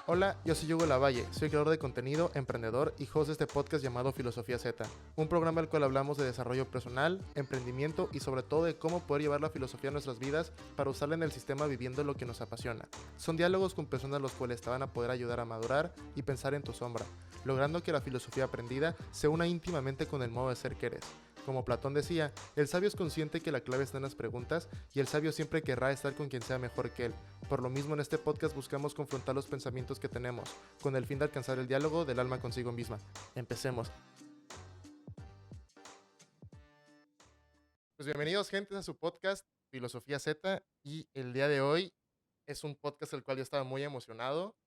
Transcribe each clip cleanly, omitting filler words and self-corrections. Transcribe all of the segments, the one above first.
Hola, yo soy Hugo Lavalle, soy creador de contenido, emprendedor y host de este podcast llamado Filosofía Z, un programa al cual hablamos de desarrollo personal, emprendimiento y sobre todo de cómo poder llevar la filosofía a nuestras vidas para usarla en el sistema viviendo lo que nos apasiona. Son diálogos con personas los cuales te van a poder ayudar a madurar y pensar en tu sombra, logrando que la filosofía aprendida se una íntimamente con el modo de ser que eres. Como Platón decía, el sabio es consciente que la clave está en las preguntas y el sabio siempre querrá estar con quien sea mejor que él. Por lo mismo en este podcast buscamos confrontar los pensamientos que tenemos, con el fin de alcanzar el diálogo del alma consigo misma. Empecemos. Pues bienvenidos gente a su podcast Filosofía Z y el día de hoy es un podcast el cual yo estaba muy emocionado.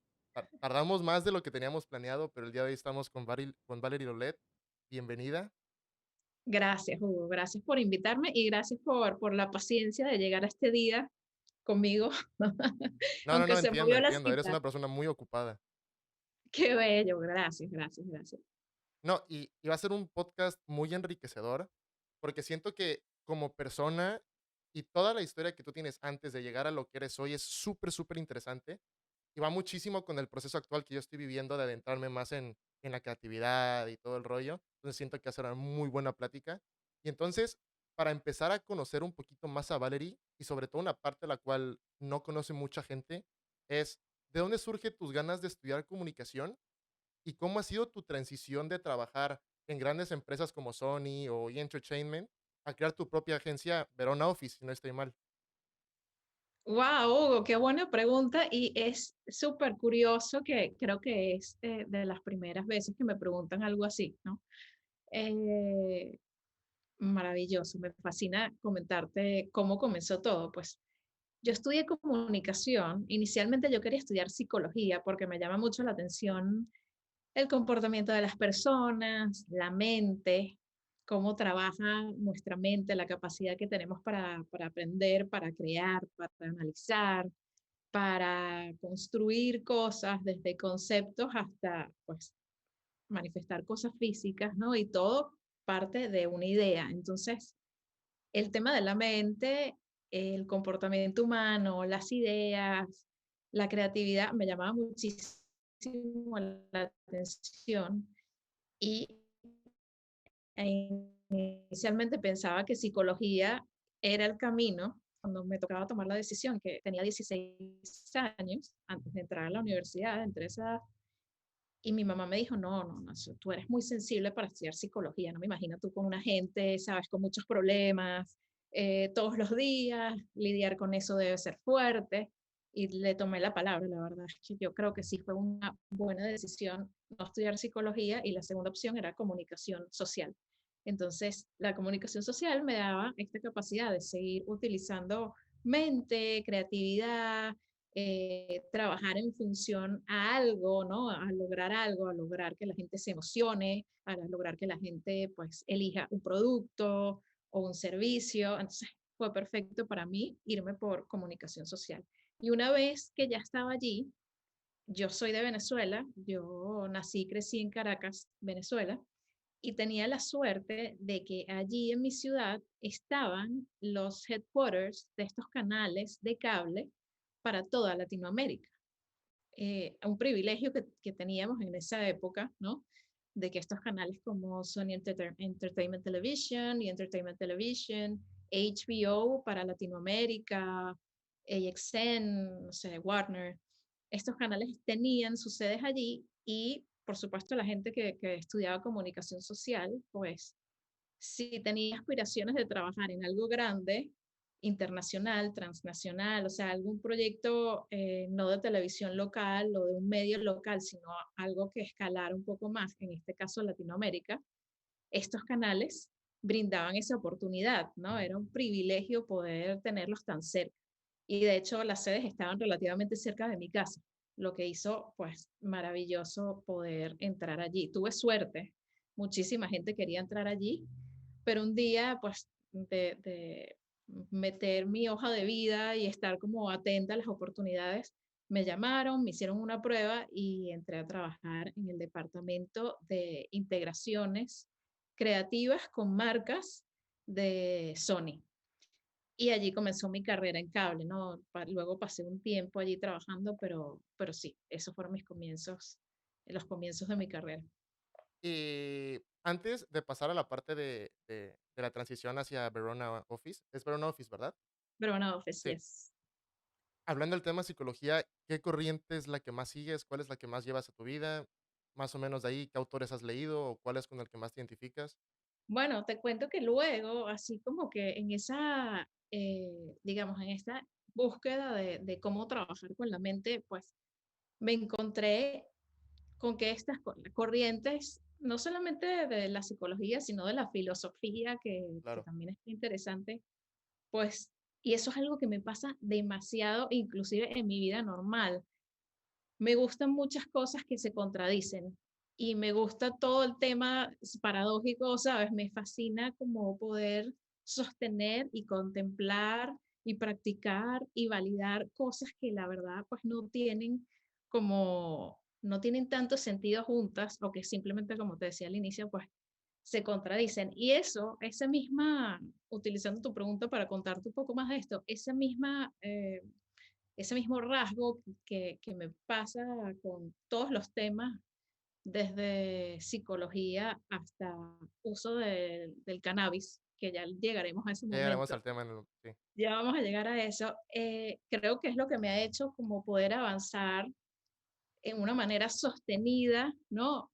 Tardamos más de lo que teníamos planeado, pero el día de hoy estamos con Valerie Lolet. Bienvenida. Gracias, Hugo. Gracias por invitarme y gracias por la paciencia de llegar a este día conmigo, aunque No, se entiendo, movió la entiendo. Eres cita. una persona muy ocupada. Qué bello. Gracias, gracias, gracias. No, y va a ser un podcast muy enriquecedor, porque siento que como persona y toda la historia que tú tienes antes de llegar a lo que eres hoy es súper, súper interesante y va muchísimo con el proceso actual que yo estoy viviendo de adentrarme más en la creatividad y todo el rollo. Entonces siento que va a ser una muy buena plática. Y entonces, para empezar a conocer un poquito más a Valerie y sobre todo una parte la cual no conoce mucha gente, es ¿de dónde surge tus ganas de estudiar comunicación? ¿Y cómo ha sido tu transición de trabajar en grandes empresas como Sony o E! Entertainment a crear tu propia agencia Verona Office, si no estoy mal? Wow, Hugo, qué buena pregunta y es súper curioso que creo que es de las primeras veces que me preguntan algo así, ¿no? Eh, Maravilloso, me fascina comentarte cómo comenzó todo. Pues yo estudié comunicación, inicialmente yo quería estudiar psicología porque me llama mucho la atención el comportamiento de las personas, la mente, cómo trabaja nuestra mente, la capacidad que tenemos para aprender, para crear, para analizar, para construir cosas, desde conceptos hasta pues manifestar cosas físicas, ¿no? Y todo parte de una idea. Entonces, el tema de la mente, el comportamiento humano, las ideas, la creatividad me llamaba muchísimo la atención y inicialmente pensaba que psicología era el camino cuando me tocaba tomar la decisión, que tenía 16 años antes de entrar a la universidad, entre esa edad, y mi mamá me dijo, no, tú eres muy sensible para estudiar psicología, no me imagino tú con una gente, sabes, con muchos problemas, todos los días, lidiar con eso debe ser fuerte. Y le tomé la palabra, la verdad es que yo creo que sí fue una buena decisión no estudiar psicología y la segunda opción era comunicación social. Entonces, la comunicación social me daba esta capacidad de seguir utilizando mente, creatividad, trabajar en función a algo, ¿no? A lograr algo, a lograr que la gente se emocione, a lograr que la gente pues elija un producto o un servicio. Entonces fue perfecto para mí irme por comunicación social. Y una vez que ya estaba allí, yo soy de Venezuela, yo nací y crecí en Caracas, Venezuela, y tenía la suerte de que allí en mi ciudad estaban los headquarters de estos canales de cable para toda Latinoamérica. Un privilegio que teníamos en esa época, ¿no? De que estos canales como Sony Entertainment Television y Entertainment Television, HBO para Latinoamérica, AXN, no sé, Warner, estos canales tenían sus sedes allí y, por supuesto, la gente que estudiaba comunicación social, pues si tenía aspiraciones de trabajar en algo grande, internacional, transnacional, o sea, algún proyecto no de televisión local o de un medio local, sino algo que escalara un poco más, en este caso Latinoamérica, estos canales brindaban esa oportunidad, ¿no? Era un privilegio poder tenerlos tan cerca. Y de hecho las sedes estaban relativamente cerca de mi casa, lo que hizo pues maravilloso poder entrar allí. Tuve suerte, muchísima gente quería entrar allí, pero un día pues de meter mi hoja de vida y estar como atenta a las oportunidades, me llamaron, me hicieron una prueba y entré a trabajar en el departamento de integraciones creativas con marcas de Sony. y allí comenzó mi carrera en cable, ¿no? Luego pasé un tiempo allí trabajando, pero sí, esos fueron mis comienzos, los comienzos de mi carrera. Y antes de pasar a la parte de la transición hacia Verona Office, es Verona Office, ¿verdad? Pero bueno, Office, Sí. yes. Hablando del tema psicología, ¿qué corriente es la que más sigues? ¿Cuál es la que más llevas a tu vida? Más o menos de ahí, ¿qué autores has leído o cuál es con el que más te identificas? Bueno, te cuento que luego, así como que en esa, digamos, en esta búsqueda de cómo trabajar con la mente, pues me encontré con que estas corrientes, no solamente de la psicología, sino de la filosofía, que Claro, también es interesante, pues, y eso es algo que me pasa demasiado, inclusive en mi vida normal. Me gustan muchas cosas que se contradicen y me gusta todo el tema paradójico, ¿sabes? Me fascina como poder sostener y contemplar y practicar y validar cosas que la verdad pues no tienen como, no tienen tanto sentido juntas o que simplemente, como te decía al inicio, pues se contradicen. Y eso, esa misma, utilizando tu pregunta para contarte un poco más de esto, esa misma ese mismo rasgo que me pasa con todos los temas, desde psicología hasta uso del cannabis, que ya llegaremos a ese ya llegaremos momento. al tema en el sí, Ya vamos a llegar a eso. Creo que es lo que me ha hecho como poder avanzar en una manera sostenida, ¿no?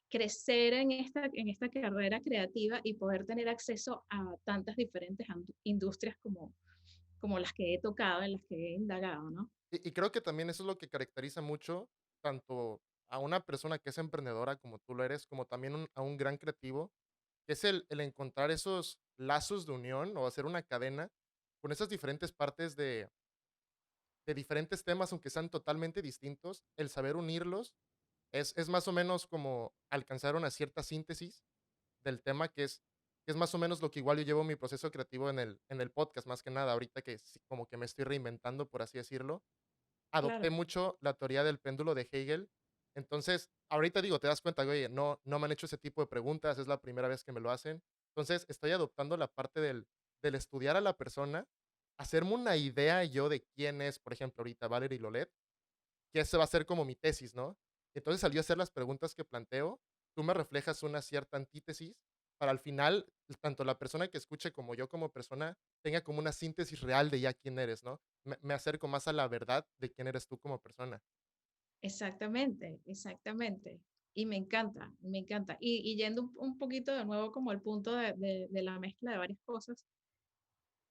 Crecer en esta carrera creativa y poder tener acceso a tantas diferentes industrias como las que he tocado, en las que he indagado, ¿no? y creo que también eso es lo que caracteriza mucho tanto a una persona que es emprendedora como tú lo eres, como también a un gran creativo, que es el encontrar esos lazos de unión o hacer una cadena con esas diferentes partes de diferentes temas, aunque sean totalmente distintos, el saber unirlos es más o menos como alcanzar una cierta síntesis del tema que es más o menos lo que igual yo llevo mi proceso creativo en el podcast, más que nada, ahorita que sí, como que me estoy reinventando, por así decirlo. Adopté Claro. mucho la teoría del péndulo de Hegel. Entonces, ahorita digo, te das cuenta, oye, no me han hecho ese tipo de preguntas, es la primera vez que me lo hacen. Entonces, estoy adoptando la parte del estudiar a la persona, hacerme una idea yo de quién es, por ejemplo, ahorita Valerie Lolet, que ese va a ser como mi tesis, ¿no? Entonces, al yo hacer las preguntas que planteo, tú me reflejas una cierta antítesis para al final, tanto la persona que escuche como yo como persona tenga como una síntesis real de ya quién eres, ¿no? Me acerco más a la verdad de quién eres tú como persona. Exactamente, exactamente. Y me encanta, me encanta. Y yendo un poquito de nuevo como el punto de la mezcla de varias cosas,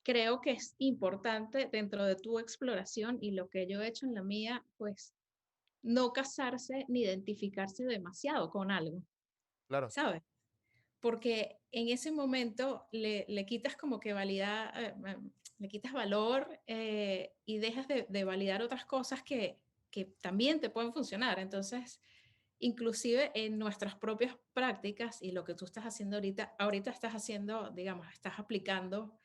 creo que es importante dentro de tu exploración y lo que yo he hecho en la mía, pues no casarse ni identificarse demasiado con algo, Claro, ¿sabes? Porque en ese momento le quitas como que validad, le quitas valor y dejas de validar otras cosas que también te pueden funcionar. Entonces, inclusive en nuestras propias prácticas y lo que tú estás haciendo ahorita, ahorita estás haciendo, digamos, estás aplicando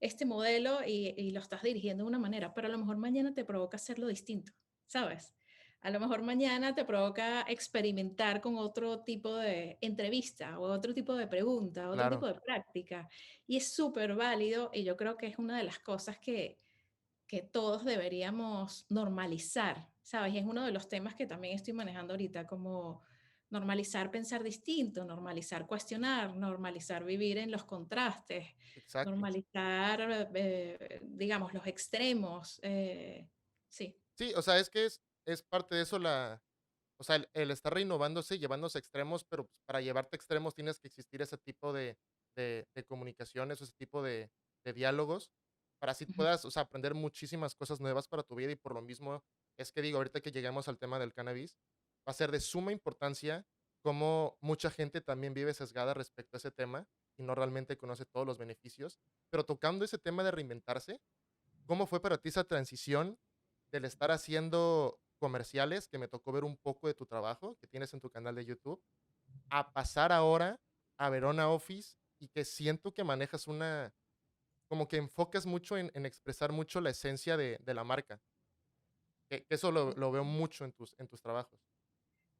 este modelo y lo estás dirigiendo de una manera, pero a lo mejor mañana te provoca hacerlo distinto, ¿sabes? A lo mejor mañana te provoca experimentar con otro tipo de entrevista o otro tipo de pregunta, otro tipo claro, de práctica. Y es súper válido y yo creo que es una de las cosas que todos deberíamos normalizar, ¿sabes? Y es uno de los temas que también estoy manejando ahorita, como normalizar pensar distinto, normalizar cuestionar, normalizar vivir en los contrastes, exacto. normalizar, digamos, los extremos. Sí, Sí, o sea, es que es parte de eso o sea, el estar reinnovándose, llevándose a extremos, pero, pues, para llevarte a extremos tienes que existir ese tipo de comunicaciones, o ese tipo de diálogos, para así ujú, puedas, o sea, aprender muchísimas cosas nuevas para tu vida, y por lo mismo es que digo, ahorita que llegamos al tema del cannabis, va a ser de suma importancia cómo mucha gente también vive sesgada respecto a ese tema, y no realmente conoce todos los beneficios. Pero tocando ese tema de reinventarse, ¿cómo fue para ti esa transición del estar haciendo comerciales, que me tocó ver un poco de tu trabajo que tienes en tu canal de YouTube, a pasar ahora a Verona Office y que siento que manejas una, como que enfocas mucho en expresar mucho la esencia de la marca, que eso lo veo mucho en tus trabajos.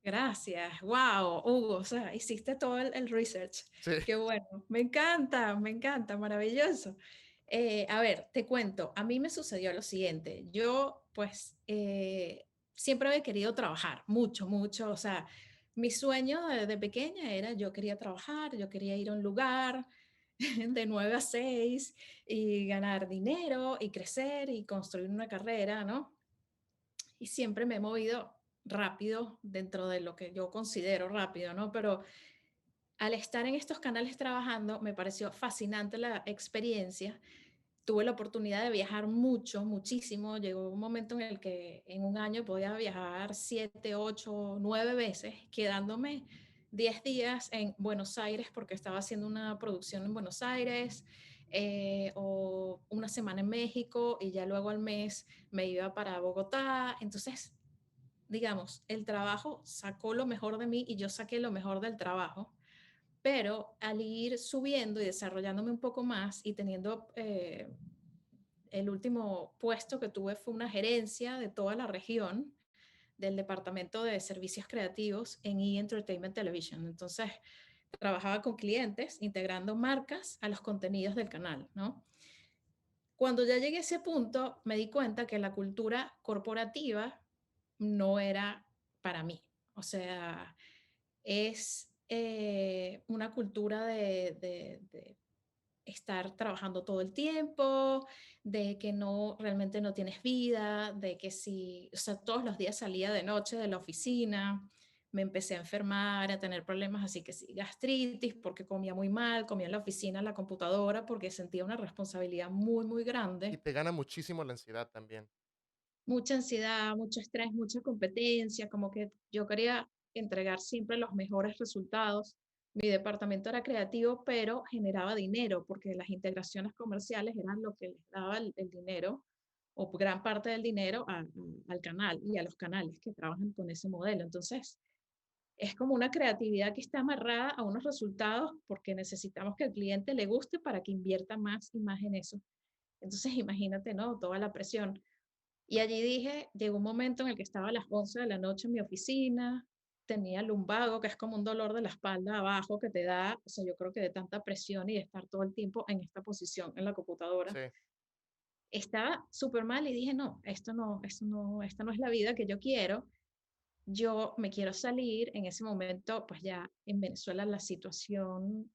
gracias. Wow, Hugo, o sea, hiciste todo el research. Sí, Qué bueno. Me encanta, maravilloso. A ver, te cuento, a mí me sucedió lo siguiente, yo pues siempre había querido trabajar, mucho, mucho, o sea, mi sueño de pequeña era yo quería trabajar, yo quería ir a un lugar de 9 a 6 y ganar dinero y crecer y construir una carrera, ¿no? Y siempre me he movido rápido dentro de lo que yo considero rápido, ¿no? Pero al estar en estos canales trabajando, me pareció fascinante la experiencia. Tuve la oportunidad de viajar mucho, muchísimo. Llegó un momento en el que en un año podía viajar 7, 8, 9 veces, quedándome 10 días en Buenos Aires porque estaba haciendo una producción en Buenos Aires, o una semana en México y ya luego al mes me iba para Bogotá. Entonces, digamos, el trabajo sacó lo mejor de mí y yo saqué lo mejor del trabajo, pero al ir subiendo y desarrollándome un poco más y teniendo, el último puesto que tuve fue una gerencia de toda la región del departamento de servicios creativos en Entertainment Television. Entonces, trabajaba con clientes integrando marcas a los contenidos del canal, ¿no? Cuando ya llegué a ese punto, me di cuenta que la cultura corporativa no era para mí. O sea, es una cultura de estar trabajando todo el tiempo, de que no realmente no tienes vida, de que si, o sea, todos los días salía de noche de la oficina, me empecé a enfermar, a tener problemas, así que sí, gastritis, porque comía muy mal, comía en la oficina, en la computadora, porque sentía una responsabilidad muy, muy Y grande, te gana muchísimo la ansiedad también. mucha ansiedad, mucho estrés, mucha competencia, como que yo quería entregar siempre los mejores resultados. Mi departamento era creativo, pero generaba dinero, porque las integraciones comerciales eran lo que les daba el dinero, o gran parte del dinero al canal y a los canales que trabajan con ese modelo. Entonces, es como una creatividad que está amarrada a unos resultados porque necesitamos que el cliente le guste para que invierta más y más en eso. Entonces, imagínate, ¿no? Toda la presión. Y allí dije, llegó un momento en el que estaba a las 11 de la noche en mi oficina, tenía lumbago, que es como un dolor de la espalda abajo que te da, o sea, yo creo que de tanta presión y de estar todo el tiempo en esta posición en la computadora, Sí. estaba súper mal y dije, no, esto no, esta no es la vida que yo quiero. Yo me quiero salir. En ese momento, pues ya en Venezuela la situación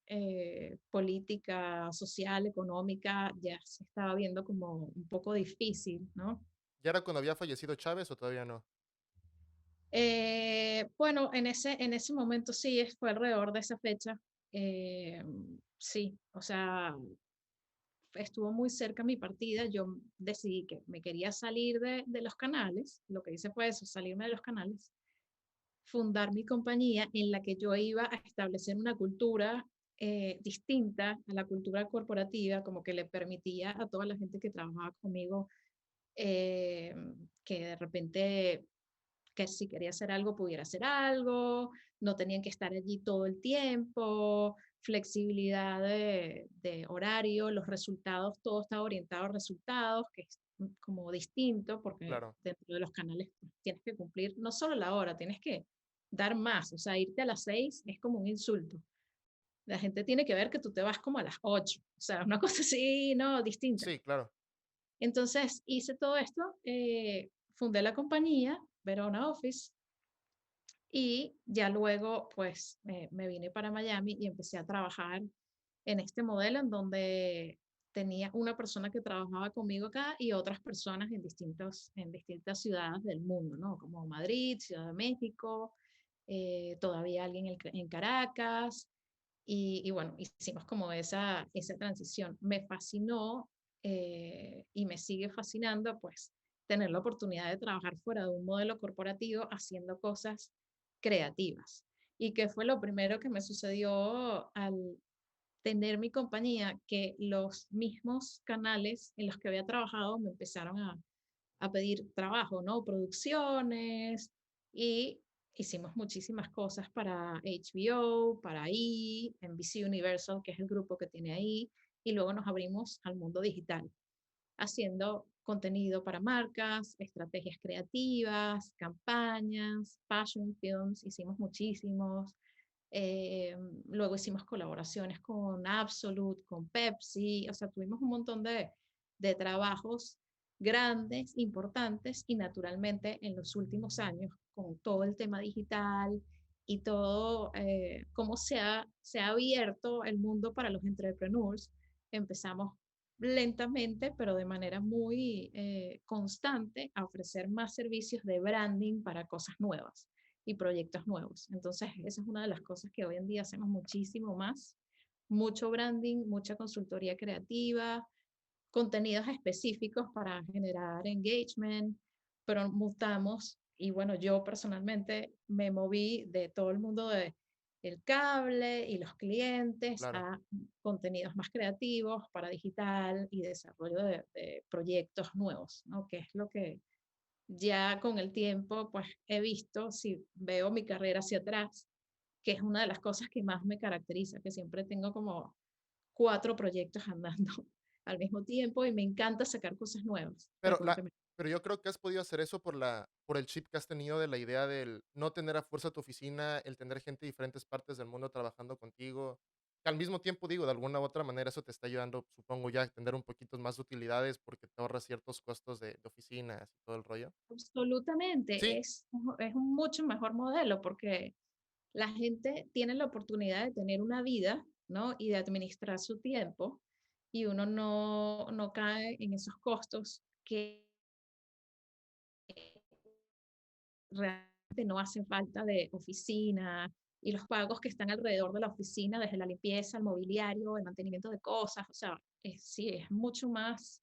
política, social, económica, ya se estaba viendo como un poco difícil, ¿no? ¿Ya era cuando había fallecido Chávez o todavía no? Bueno, en ese momento sí, fue alrededor de esa fecha. Sí, o sea, estuvo muy cerca mi partida. Yo decidí que me quería salir de los canales. Lo que hice fue eso, salirme de los canales, fundar mi compañía en la que yo iba a establecer una cultura distinta a la cultura corporativa, como que le permitía a toda la gente que trabajaba conmigo eh, que de repente que si quería hacer algo, pudiera hacer algo, no tenían que estar allí todo el tiempo, flexibilidad de horario, los resultados, todo estaba orientado a resultados, que es como distinto, porque Claro. dentro de los canales pues, tienes que cumplir no solo la hora, tienes que dar más, o sea, irte a las 6 es como un insulto. La gente tiene que ver que tú te vas como a las 8, o sea, una cosa así, no, distinta. Sí, claro. Entonces hice todo esto, fundé la compañía, Verona Office, y ya luego, pues, me vine para Miami y empecé a trabajar en este modelo en donde tenía una persona que trabajaba conmigo acá y otras personas en distintas ciudades del mundo, ¿no? Como Madrid, Ciudad de México, todavía alguien en Caracas. Y bueno, hicimos como esa transición. Me fascinó y me sigue fascinando, pues, tener la oportunidad de trabajar fuera de un modelo corporativo haciendo cosas creativas. ¿Y qué fue lo primero que me sucedió al tener mi compañía? Que los mismos canales en los que había trabajado me empezaron a pedir trabajo, ¿no? Producciones y hicimos muchísimas cosas para HBO, para NBC Universal, que es el grupo que tiene ahí, y luego nos abrimos al mundo digital, haciendo contenido para marcas, estrategias creativas, campañas, fashion films, hicimos muchísimos. Eh, Luego hicimos colaboraciones con Absolut, con Pepsi, o sea, tuvimos un montón de trabajos grandes, importantes y naturalmente en los últimos años, con todo el tema digital y todo, cómo se ha abierto el mundo para los entrepreneurs, empezamos lentamente, pero de manera muy constante, a ofrecer más servicios de branding para cosas nuevas y proyectos nuevos. Entonces, esa es una de las cosas que hoy en día hacemos muchísimo más. Mucho branding, mucha consultoría creativa, contenidos específicos para generar engagement, pero mutamos y bueno, yo personalmente me moví de todo el mundo de el cable y los clientes Claro. a contenidos más creativos para digital y desarrollo de proyectos nuevos, ¿no? Que es lo que ya con el tiempo, pues he visto, si veo mi carrera hacia atrás, que es una de las cosas que más me caracteriza, que siempre tengo como 4 proyectos andando al mismo tiempo y me encanta sacar cosas nuevas Pero la frecuentemente. pero yo creo que has podido hacer eso por el chip que has tenido de la idea del no tener a fuerza tu oficina, el tener gente de diferentes partes del mundo trabajando contigo. Que al mismo tiempo, digo, de alguna u otra manera eso te está ayudando, supongo, ya a tener un poquito más de utilidades porque te ahorras ciertos costos de oficinas y todo el rollo. Absolutamente, Sí, es un mucho mejor modelo porque la gente tiene la oportunidad de tener una vida, ¿no? Y de administrar su tiempo y uno no cae en esos costos que realmente no hacen falta de oficina y los pagos que están alrededor de la oficina, desde la limpieza, el mobiliario, el mantenimiento de cosas, o sea, sí, es mucho más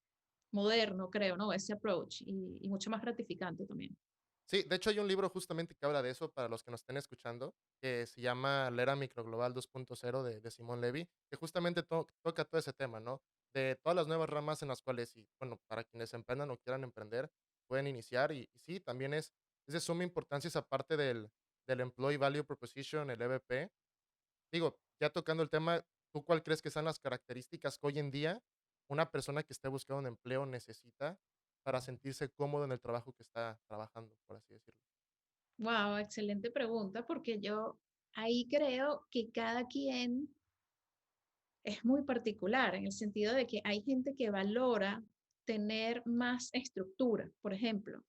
moderno, creo, ¿no? Ese approach y mucho más gratificante también. sí, de hecho hay un libro justamente que habla de eso para los que nos estén escuchando, que se llama La Era Microglobal 2.0 de Simón Levy, que justamente toca todo ese tema, ¿no? De todas las nuevas ramas en las cuales, y bueno, para quienes emprendan o quieran emprender, pueden iniciar. Y sí, también es de suma importancia esa parte del Employee Value Proposition, el EVP. Digo, ya tocando el tema, ¿tú cuál crees que sean las características que hoy en día una persona que esté buscando un empleo necesita para sentirse cómodo en el trabajo que está trabajando, por así decirlo? Wow, excelente pregunta, porque yo ahí creo que cada quien es muy particular, en el sentido de que hay gente que valora tener más estructura, por ejemplo.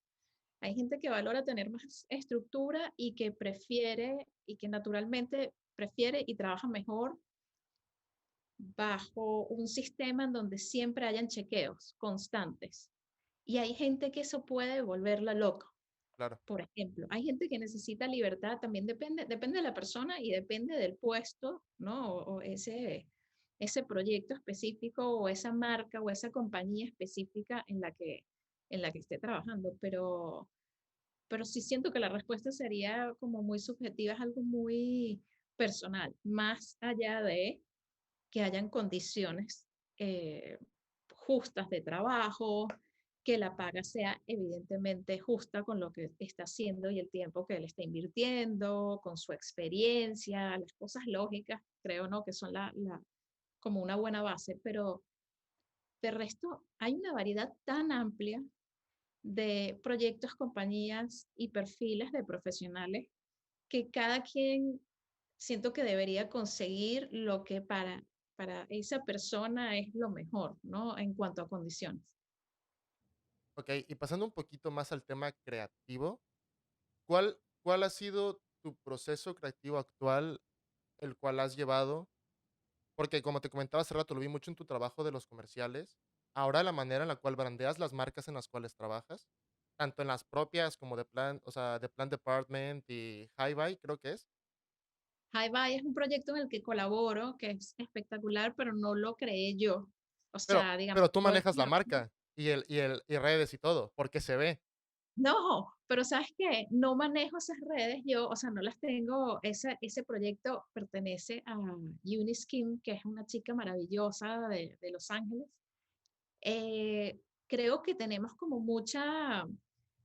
Hay gente que valora tener más estructura y que prefiere y que naturalmente prefiere y trabaja mejor bajo un sistema en donde siempre hayan chequeos constantes. Y hay gente que eso puede volverla loca. Claro. Por ejemplo, hay gente que necesita libertad, también depende de la persona y depende del puesto, ¿no? O ese proyecto específico o esa marca o esa compañía específica en la que esté trabajando. Pero sí siento que la respuesta sería como muy subjetiva, es algo muy personal, más allá de que hayan condiciones eh, justas de trabajo, que la paga sea evidentemente justa con lo que está haciendo y el tiempo que él está invirtiendo, con su experiencia, las cosas lógicas, creo, ¿no? Que son como una buena base, pero de resto hay una variedad tan amplia de proyectos, compañías y perfiles de profesionales que cada quien siento que debería conseguir lo que para esa persona es lo mejor, ¿no? En cuanto a condiciones. Okey, y pasando un poquito más al tema creativo, ¿cuál ha sido tu proceso creativo actual, el cual has llevado? Porque, como te comentaba hace rato, lo vi mucho en tu trabajo de los comerciales. Ahora la manera en la cual brandeas las marcas en las cuales trabajas, tanto en las propias como de Plan, o sea, de Plan Department y Hi-Fi, creo que es. Hi Bye es un proyecto en el que colaboro, que es espectacular, pero no lo creé yo. O Pero sea, digamos, pero tú yo manejas la marca y redes y todo, porque se ve. no, pero ¿sabes qué? No manejo esas redes yo, o sea, no las tengo, ese proyecto pertenece a Eunice Kim, que es una chica maravillosa de Los Ángeles. Creo que tenemos como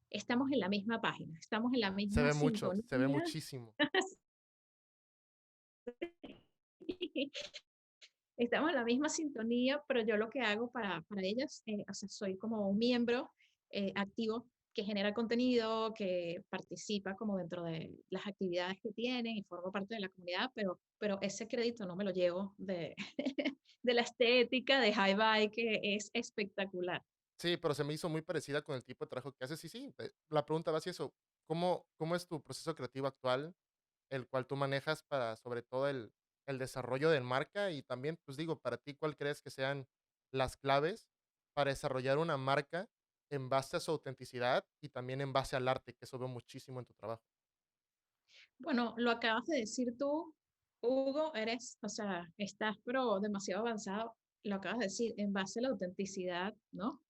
estamos en la misma página, estamos en la Se misma ve mucho, se ve sintonía. muchísimo. Estamos en la misma sintonía, pero yo lo que hago para ellas, o sea, soy como un miembro activo que genera contenido, que participa como dentro de las actividades que tienen y forma parte de la comunidad, pero ese crédito no me lo llevo de, de la estética de High Buy, que es espectacular. Sí, pero se me hizo muy parecida con el tipo de trabajo que haces. Y sí, la pregunta va hacia eso. ¿Cómo es tu proceso creativo actual, el cual tú manejas para, sobre todo, el desarrollo de marca? Y también, pues digo, para ti, ¿cuál crees que sean las claves para desarrollar una marca en base a su autenticidad y también en base al arte, que eso veo muchísimo en tu trabajo? Bueno, lo acabas de decir tú, Hugo, eres, o sea, estás pero demasiado avanzado, lo acabas de decir, en base a la autenticidad, ¿no?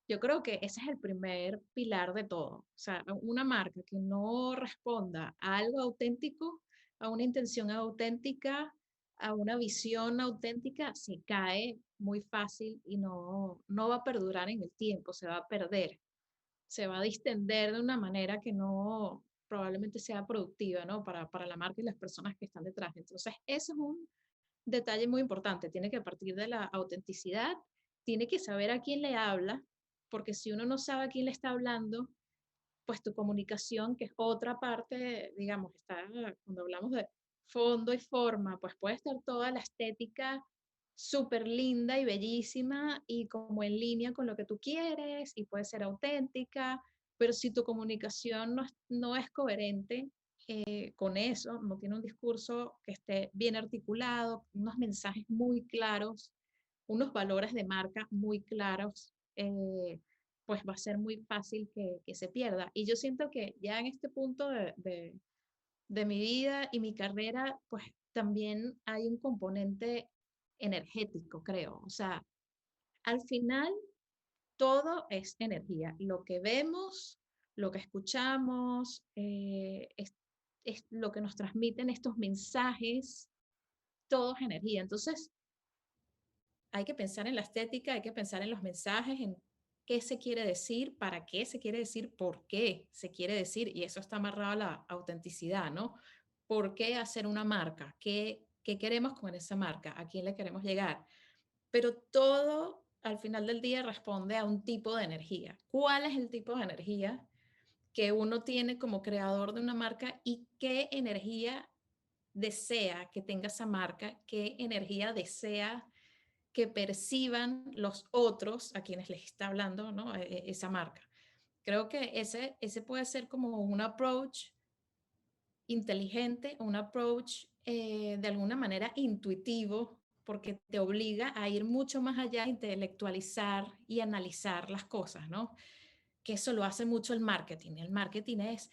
Yo creo que ese es el primer pilar de todo. O sea, una marca que no responda a algo auténtico, a una intención auténtica, a una visión auténtica, se cae muy fácil y no va a perdurar en el tiempo, se va a perder, se va a distender de una manera que no probablemente sea productiva, ¿no? Para la marca y las personas que están detrás. Entonces, ese es un detalle muy importante. Tiene que partir de la autenticidad, tiene que saber a quién le habla, porque si uno no sabe a quién le está hablando, pues tu comunicación, que es otra parte, digamos, está, cuando hablamos de fondo y forma, pues puede estar toda la estética súper linda y bellísima y como en línea con lo que tú quieres y puede ser auténtica, pero si tu comunicación no es coherente con eso, no tiene un discurso que esté bien articulado, unos mensajes muy claros, unos valores de marca muy claros, pues va a ser muy fácil que se pierda. Y yo siento que ya en este punto de mi vida y mi carrera, pues también hay un componente energético, creo. O sea, al final todo es energía. Lo que vemos, lo que escuchamos, es lo que nos transmiten estos mensajes, todo es energía. Entonces, hay que pensar en la estética, hay que pensar en los mensajes, en qué se quiere decir, para qué se quiere decir, por qué se quiere decir, y eso está amarrado a la autenticidad, ¿no? ¿Por qué hacer una marca? ¿Qué queremos con esa marca? ¿A quién le queremos llegar? Pero todo al final del día responde a un tipo de energía. ¿Cuál es el tipo de energía que uno tiene como creador de una marca y qué energía desea que tenga esa marca? ¿Qué energía desea que perciban los otros a quienes les está hablando, ¿no? Esa marca? Creo que ese puede ser como un approach inteligente, un approach de alguna manera intuitivo, porque te obliga a ir mucho más allá, intelectualizar y analizar las cosas, ¿no? Que eso lo hace mucho el marketing. El marketing es,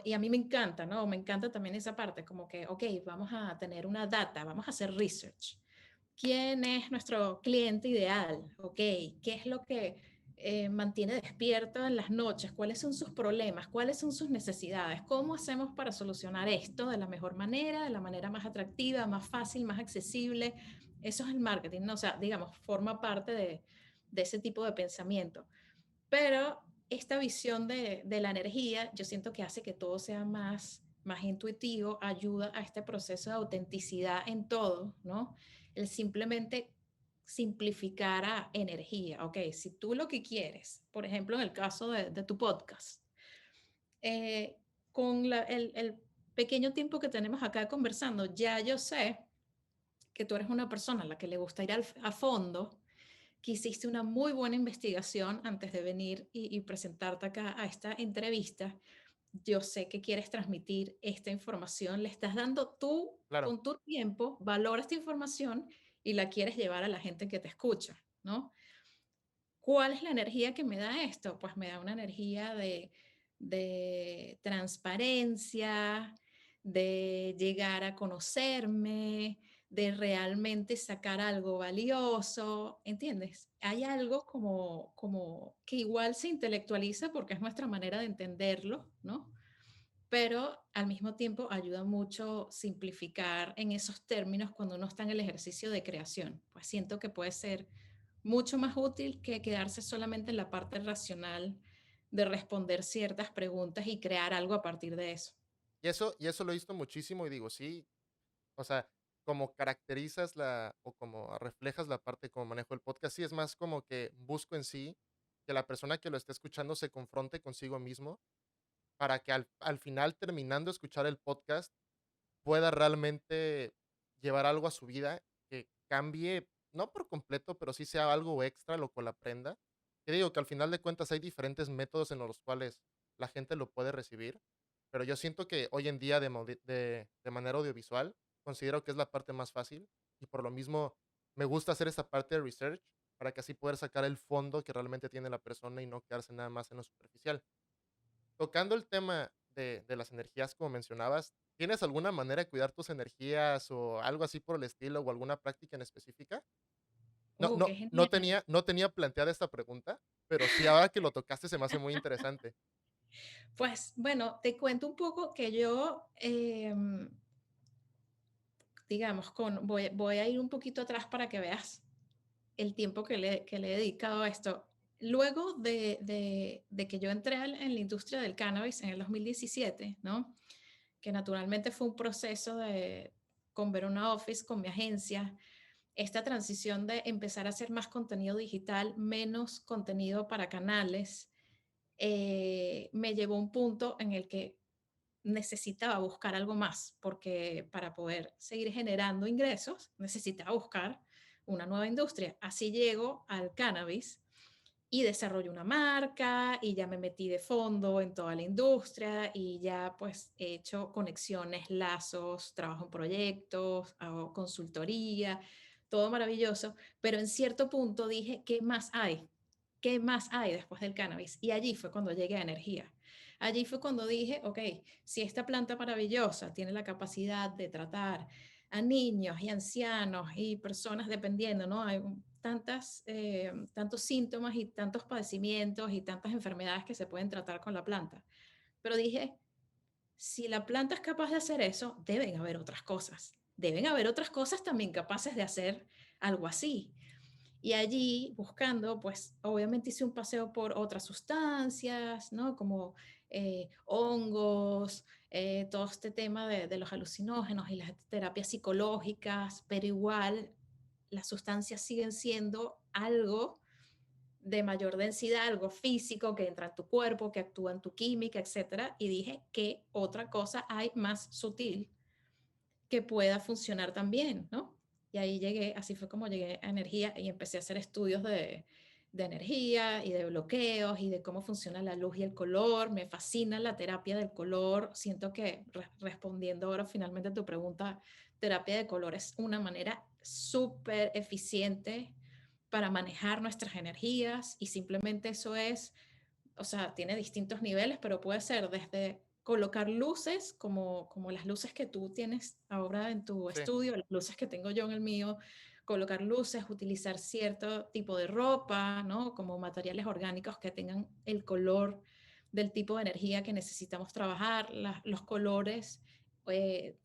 y a mí me encanta, ¿no? Me encanta también esa parte, como que, ok, vamos a tener una data, vamos a hacer research. ¿Quién es nuestro cliente ideal? Ok, ¿qué es lo que mantiene despierto en las noches? ¿Cuáles son sus problemas? ¿Cuáles son sus necesidades? ¿Cómo hacemos para solucionar esto de la mejor manera, de la manera más atractiva, más fácil, más accesible? Eso es el marketing, ¿no? O sea, digamos, forma parte de ese tipo de pensamiento. Pero esta visión de la energía, yo siento que hace que todo sea más intuitivo, ayuda a este proceso de autenticidad en todo, ¿no? El simplemente simplificar a energía. Ok, si tú lo que quieres, por ejemplo, en el caso de tu podcast, eh, con el pequeño tiempo que tenemos acá conversando, ya yo sé que tú eres una persona a la que le gusta ir a fondo, que hiciste una muy buena investigación antes de venir y presentarte acá a esta entrevista. Yo sé que quieres transmitir esta información, le estás dando tú Claro. con tu tiempo, valora esta información y la quieres llevar a la gente que te escucha, ¿no? ¿Cuál es la energía que me da esto? Pues me da una energía de transparencia, de llegar a conocerme, de realmente sacar algo valioso, ¿entiendes? Hay algo como que igual se intelectualiza porque es nuestra manera de entenderlo, ¿no? Pero al mismo tiempo ayuda mucho simplificar en esos términos cuando uno está en el ejercicio de creación. Pues siento que puede ser mucho más útil que quedarse solamente en la parte racional de responder ciertas preguntas y crear algo a partir de eso. Y eso lo he visto muchísimo y digo, sí, o sea, como caracterizas o como reflejas la parte como manejo el podcast, sí es más como que busco en sí que la persona que lo esté escuchando se confronte consigo mismo para que al final, terminando de escuchar el podcast, pueda realmente llevar algo a su vida que cambie, no por completo, pero sí sea algo extra, lo cual aprenda. Que digo que al final de cuentas hay diferentes métodos en los cuales la gente lo puede recibir, pero yo siento que hoy en día de manera audiovisual considero que es la parte más fácil y por lo mismo me gusta hacer esa parte de research para que así poder sacar el fondo que realmente tiene la persona y no quedarse nada más en lo superficial. Tocando el tema de las energías, como mencionabas, ¿tienes alguna manera de cuidar tus energías o algo así por el estilo, o alguna práctica en específica? No Qué no no genial. tenía no tenía planteada esta pregunta, pero sí, ahora que lo tocaste se me hace muy interesante. Pues bueno, te cuento un poco que yo, digamos, voy a ir un poquito atrás para que veas el tiempo que le he dedicado a esto. Luego de que yo entré en la industria del cannabis en el 2017, ¿no? Que naturalmente fue un proceso con Verona Office, con mi agencia, esta transición de empezar a hacer más contenido digital, menos contenido para canales, me llevó a un punto en el que necesitaba buscar algo más, porque para poder seguir generando ingresos necesitaba buscar una nueva industria. Así llego al cannabis y desarrollo una marca y ya me metí de fondo en toda la industria y ya pues he hecho conexiones, lazos, trabajo en proyectos, hago consultoría, todo maravilloso, pero en cierto punto dije, ¿qué más hay? ¿Qué más hay después del cannabis? Y allí fue cuando llegué a energía. Allí fue cuando dije, ok, si esta planta maravillosa tiene la capacidad de tratar a niños y ancianos y personas dependiendo, ¿no? Hay tantos síntomas y tantos padecimientos y tantas enfermedades que se pueden tratar con la planta. Pero dije, si la planta es capaz de hacer eso, deben haber otras cosas. Deben haber otras cosas también capaces de hacer algo así. Y allí, buscando, pues obviamente hice un paseo por otras sustancias, ¿no? Como hongos, todo este tema de los alucinógenos y las terapias psicológicas, pero igual las sustancias siguen siendo algo de mayor densidad, algo físico que entra en tu cuerpo, que actúa en tu química, etcétera. Y dije, ¿qué otra cosa hay más sutil que pueda funcionar también, ¿no? Y ahí llegué, así fue como llegué a energía y empecé a hacer estudios de energía y de bloqueos y de cómo funciona la luz y el color. Me fascina la terapia del color. Siento que respondiendo ahora finalmente a tu pregunta, terapia de color es una manera súper eficiente para manejar nuestras energías y simplemente eso es, o sea, tiene distintos niveles, pero puede ser desde colocar luces, como las luces que tú tienes ahora en tu Sí, estudio, las luces que tengo yo en el mío, colocar luces, utilizar cierto tipo de ropa, ¿no? Como materiales orgánicos que tengan el color del tipo de energía que necesitamos trabajar. Los colores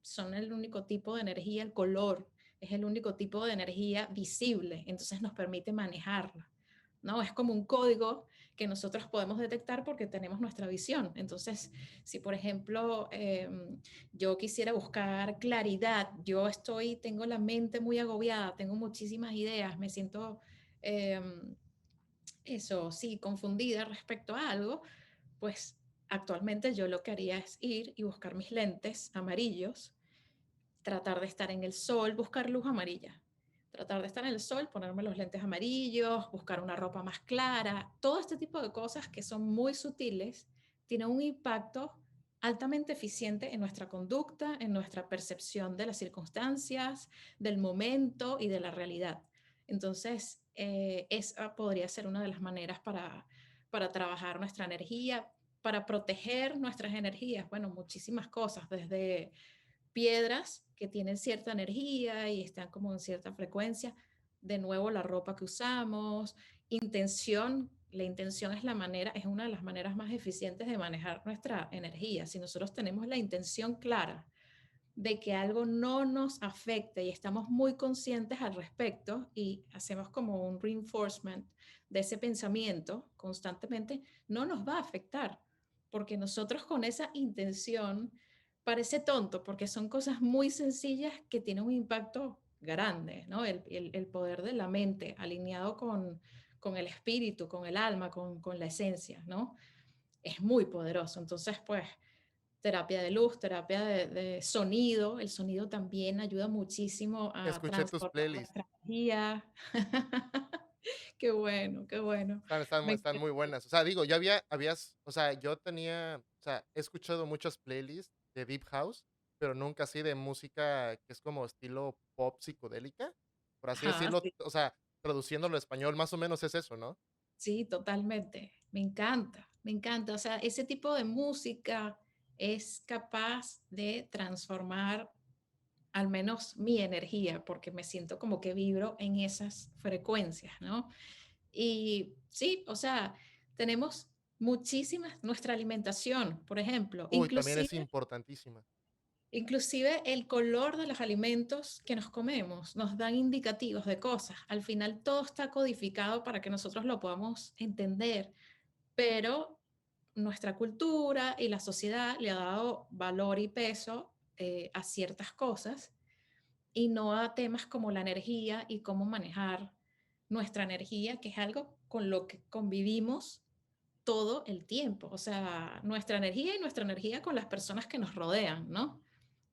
son el único tipo de energía, el color es el único tipo de energía visible, entonces nos permite manejarla, ¿no? Es como un código que nosotros podemos detectar porque tenemos nuestra visión. Entonces, si por ejemplo yo quisiera buscar claridad, tengo la mente muy agobiada, tengo muchísimas ideas, me siento, eh, eso sí, confundida respecto a algo, pues actualmente yo lo que haría es ir y buscar mis lentes amarillos, tratar de estar en el sol, buscar luz amarilla. Tratar de estar en el sol, ponerme los lentes amarillos, buscar una ropa más clara, todo este tipo de cosas que son muy sutiles, tienen un impacto altamente eficiente en nuestra conducta, en nuestra percepción de las circunstancias, del momento y de la realidad. Entonces, esa podría ser una de las maneras para trabajar nuestra energía, para proteger nuestras energías. Bueno, muchísimas cosas, desde piedras que tienen cierta energía y están como en cierta frecuencia. De nuevo, la ropa que usamos, intención. La intención es es una de las maneras más eficientes de manejar nuestra energía. Si nosotros tenemos la intención clara de que algo no nos afecte y estamos muy conscientes al respecto y hacemos como un reinforcement de ese pensamiento constantemente, no nos va a afectar, porque nosotros con esa intención parece tonto, porque son cosas muy sencillas que tienen un impacto grande, ¿no? El poder de la mente alineado con el espíritu, con el alma, con la esencia, ¿no? Es muy poderoso. Entonces, pues, terapia de luz, terapia de sonido. El sonido también ayuda muchísimo a Escuché tus transformar playlists. nuestra energía. Qué bueno, qué bueno. Me Están muy encanta. buenas. O sea, digo, ya habías o sea, yo tenía o sea, he escuchado muchas playlists de deep house, pero nunca así de música que es como estilo pop psicodélica, por así Ajá, decirlo. sí, O sea, traduciéndolo a español, más o menos es eso, ¿no? sí, totalmente. Me encanta, me encanta. O sea, ese tipo de música es capaz de transformar al menos mi energía, porque me siento como que vibro en esas frecuencias, ¿no? Y sí, o sea, tenemos muchísimas, nuestra alimentación, por ejemplo, Uy, también es importantísima. inclusive el color de los alimentos que nos comemos nos dan indicativos de cosas. Al final todo está codificado para que nosotros lo podamos entender, pero nuestra cultura y la sociedad le ha dado valor y peso a ciertas cosas y no a temas como la energía y cómo manejar nuestra energía, que es algo con lo que convivimos todo el tiempo. O sea, nuestra energía y nuestra energía con las personas que nos rodean, ¿no?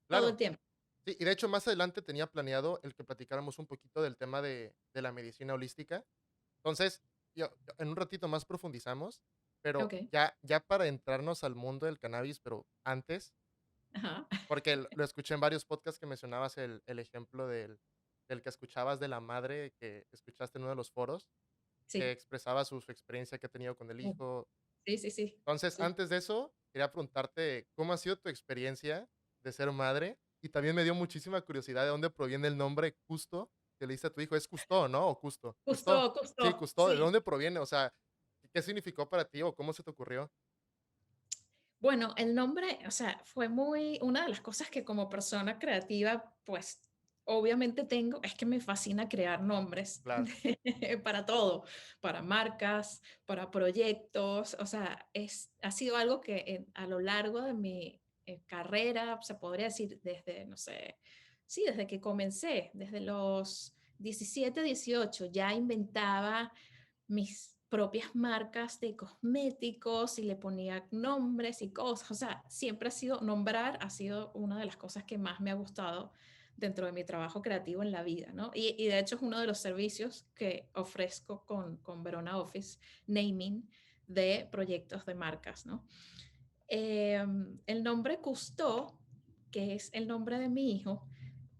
Todo el Claro. tiempo. Sí, y de hecho, más adelante tenía planeado el que platicáramos un poquito del tema de la medicina holística. Entonces, en un ratito más profundizamos, pero Ok. ya para entrarnos al mundo del cannabis, pero antes, Ajá. porque lo escuché en varios podcasts que mencionabas el ejemplo del que escuchabas de la madre que escuchaste en uno de los foros, que Sí. expresaba su experiencia que ha tenido con el hijo. Sí, sí, sí. Entonces, Sí. antes de eso, quería preguntarte, ¿cómo ha sido tu experiencia de ser madre? Y también me dio muchísima curiosidad de dónde proviene el nombre Custo que le diste a tu hijo. ¿Es Custo, no? ¿O Custo? ¿Custo? Justo, Sí, justo. Custo. ¿De Sí. dónde proviene? O sea, ¿qué significó para ti o cómo se te ocurrió? Bueno, el nombre, o sea, fue muy, una de las cosas que como persona creativa, pues obviamente tengo, es que me fascina crear nombres Claro, para todo, para marcas, para proyectos, o sea, ha sido algo que a lo largo de mi carrera, se podría decir desde, no sé, sí, desde que comencé, desde los 17, 18, ya inventaba mis propias marcas de cosméticos y le ponía nombres y cosas. O sea, siempre ha sido, nombrar ha sido una de las cosas que más me ha gustado dentro de mi trabajo creativo en la vida, ¿no? Y de hecho es uno de los servicios que ofrezco con Verona Office, naming de proyectos de marcas, ¿no? El nombre Cousteau, que es el nombre de mi hijo,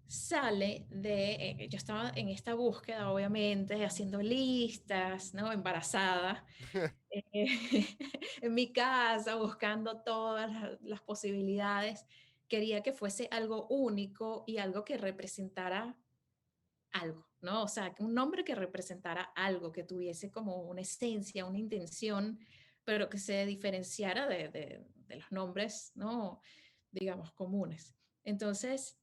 sale de, yo estaba en esta búsqueda, obviamente, haciendo listas, ¿no? Embarazada, eh, en mi casa, buscando todas las posibilidades. Quería que fuese algo único y algo que representara algo, ¿no? O sea, un nombre que representara algo, que tuviese como una esencia, una intención, pero que se diferenciara de los nombres, ¿no? Digamos, comunes. Entonces,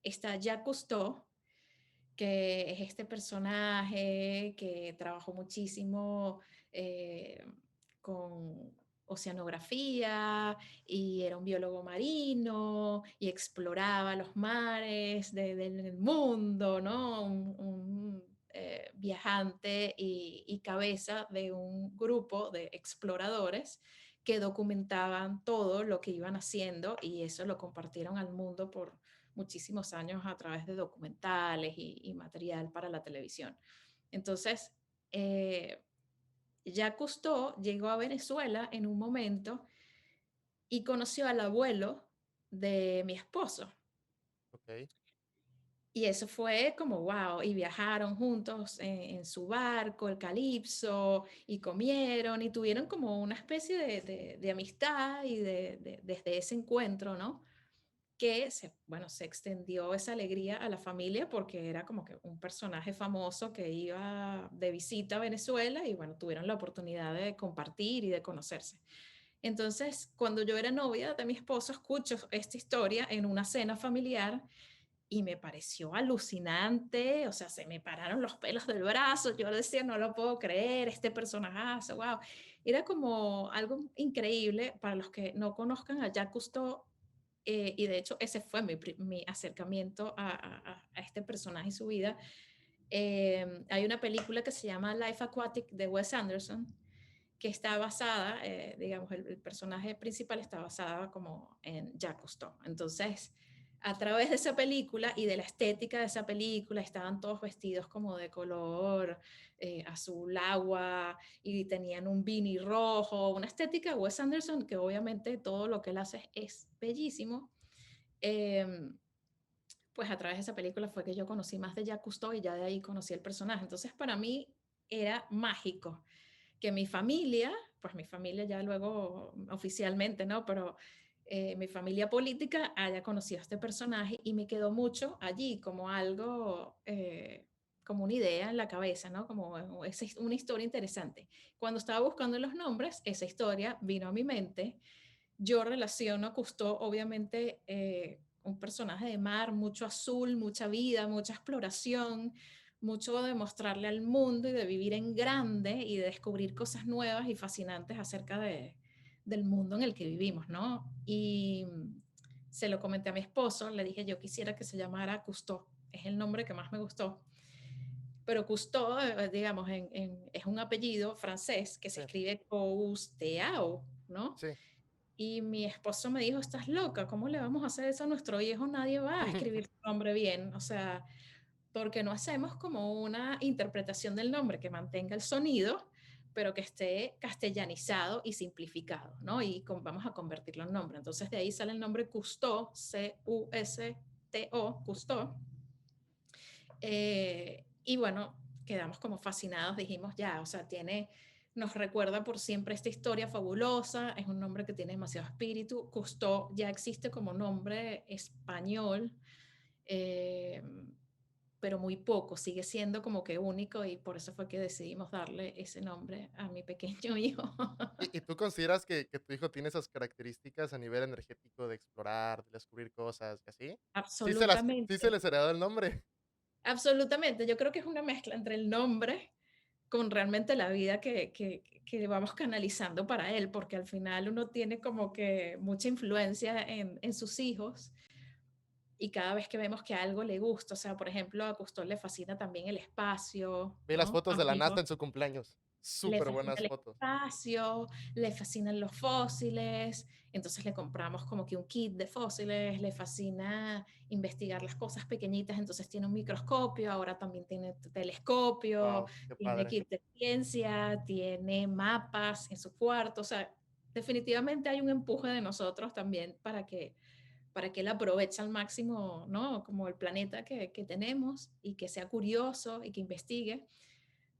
está Jacques Cousteau, que es este personaje que trabajó muchísimo eh, con oceanografía y era un biólogo marino y exploraba los mares del mundo, ¿no? Viajante y cabeza de un grupo de exploradores que documentaban todo lo que iban haciendo y eso lo compartieron al mundo por muchísimos años a través de documentales y material para la televisión. Entonces, Jacques Cousteau llegó a Venezuela en un momento y conoció al abuelo de mi esposo. okey. Y eso fue como wow, y viajaron juntos en su barco, el Calipso, y comieron y tuvieron como una especie de amistad y desde ese encuentro, ¿no? Que se, bueno, se extendió esa alegría a la familia porque era como que un personaje famoso que iba de visita a Venezuela y bueno, tuvieron la oportunidad de compartir y de conocerse. Entonces, cuando yo era novia de mi esposo, escucho esta historia en una cena familiar y me pareció alucinante, o sea, se me pararon los pelos del brazo, yo decía, no lo puedo creer, este personajazo, wow. Era como algo increíble para los que no conozcan a Jacques Cousteau, y de hecho ese fue mi acercamiento a este personaje y su vida. Hay una película que se llama Life Aquatic de Wes Anderson, que está basada, digamos, el personaje principal está basada como en Jacques Cousteau. Entonces, a través de esa película y de la estética de esa película, estaban todos vestidos como de color azul agua y tenían un beanie rojo, una estética de Wes Anderson que obviamente todo lo que él hace es bellísimo. Eh, pues a través de esa película fue que yo conocí más de Jacques Cousteau y ya de ahí conocí el personaje. Entonces, para mí era mágico que mi familia, pues mi familia ya luego oficialmente, ¿no? Pero mi familia política haya conocido a este personaje y me quedó mucho allí como algo, como una idea en la cabeza, ¿no? Como es una historia interesante. Cuando estaba buscando los nombres, esa historia vino a mi mente. Yo relaciono a Cousteau, obviamente, un personaje de mar, mucho azul, mucha vida, mucha exploración, mucho de mostrarle al mundo y de vivir en grande y de descubrir cosas nuevas y fascinantes acerca del mundo en el que vivimos, ¿no? Y se lo comenté a mi esposo, le dije, yo quisiera que se llamara Cousteau, es el nombre que más me gustó. Pero Cousteau, digamos, es un apellido francés que se Sí, escribe Cousteau, ¿no? sí. Y mi esposo me dijo, estás loca, ¿cómo le vamos a hacer eso a nuestro hijo? Nadie va a escribir su nombre bien. O sea, porque no hacemos como una interpretación del nombre que mantenga el sonido, pero que esté castellanizado y simplificado, ¿no? Y vamos a convertirlo en nombre. Entonces de ahí sale el nombre Cousteau, C-U-S-T-O, Cousteau. Y bueno, quedamos como fascinados, dijimos ya, o sea, nos recuerda por siempre esta historia fabulosa, es un nombre que tiene demasiado espíritu. Cousteau ya existe como nombre español, eh, pero muy poco, sigue siendo como que único y por eso fue que decidimos darle ese nombre a mi pequeño hijo. ¿Y tú consideras que tu hijo tiene esas características a nivel energético de explorar, de descubrir cosas y así? Sí se Absolutamente, les heredó el nombre. absolutamente. Yo creo que es una mezcla entre el nombre con realmente la vida que vamos canalizando para él, porque al final uno tiene como que mucha influencia en sus hijos y cada vez que vemos que algo le gusta, o sea, por ejemplo, a Cousteau le fascina también el espacio, Vi las ¿no? fotos A de mi la hijo NASA en su cumpleaños. le Súper fascina buenas el fotos. espacio, le fascinan los fósiles, entonces le compramos como que un kit de fósiles, le fascina investigar las cosas pequeñitas, entonces tiene un microscopio, ahora también tiene telescopio, Wow, qué tiene padre. kit de ciencia, tiene mapas en su cuarto, o sea, definitivamente hay un empuje de nosotros también para que él aproveche al máximo, ¿no? Como el planeta que tenemos y que sea curioso y que investigue,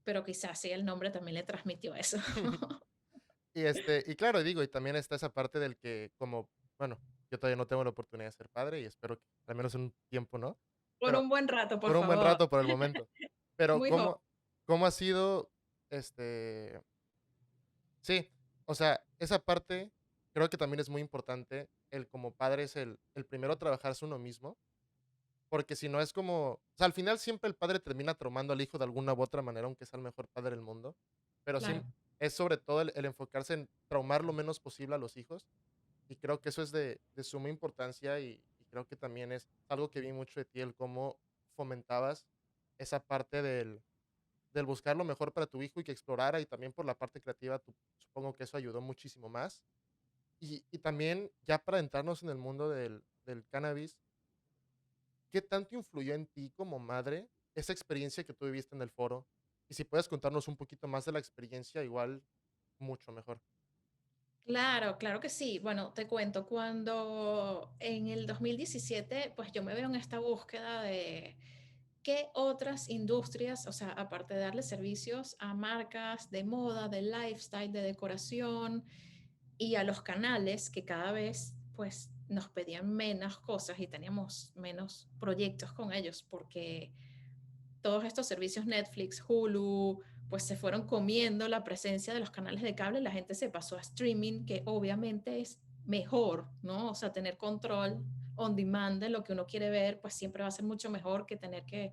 pero quizás sí el nombre también le transmitió eso. Y claro, digo, y también está esa parte del que como, bueno, yo todavía no tengo la oportunidad de ser padre y espero que al menos en un tiempo, ¿no? Por Pero un buen rato, por por un buen favor. rato, por el momento. Pero, Muy joven. ¿cómo ha sido, este? Sí, o sea, esa parte creo que también es muy importante, el como padre es el primero trabajarse uno mismo, porque si no es como, o sea, al final siempre el padre termina traumando al hijo de alguna u otra manera, aunque sea el mejor padre del mundo, pero sí Claro, es sobre todo el enfocarse en traumar lo menos posible a los hijos, y creo que eso es de suma importancia, y creo que también es algo que vi mucho de ti, el cómo fomentabas esa parte del buscar lo mejor para tu hijo y que explorara, y también por la parte creativa, supongo que eso ayudó muchísimo más. Y también, ya para entrarnos en el mundo del cannabis, ¿qué tanto influyó en ti como madre esa experiencia que tú viviste en el foro? Y si puedes contarnos un poquito más de la experiencia, igual mucho mejor. claro, claro que sí. Bueno, te cuento, cuando en el 2017, pues yo me veo en esta búsqueda de qué otras industrias, o sea, aparte de darle servicios a marcas de moda, de lifestyle, de decoración y a los canales que cada vez pues nos pedían menos cosas y teníamos menos proyectos con ellos porque todos estos servicios Netflix, Hulu, pues se fueron comiendo la presencia de los canales de cable, la gente se pasó a streaming, que obviamente es mejor, ¿no? O sea, tener control on demand de lo que uno quiere ver, pues siempre va a ser mucho mejor que tener que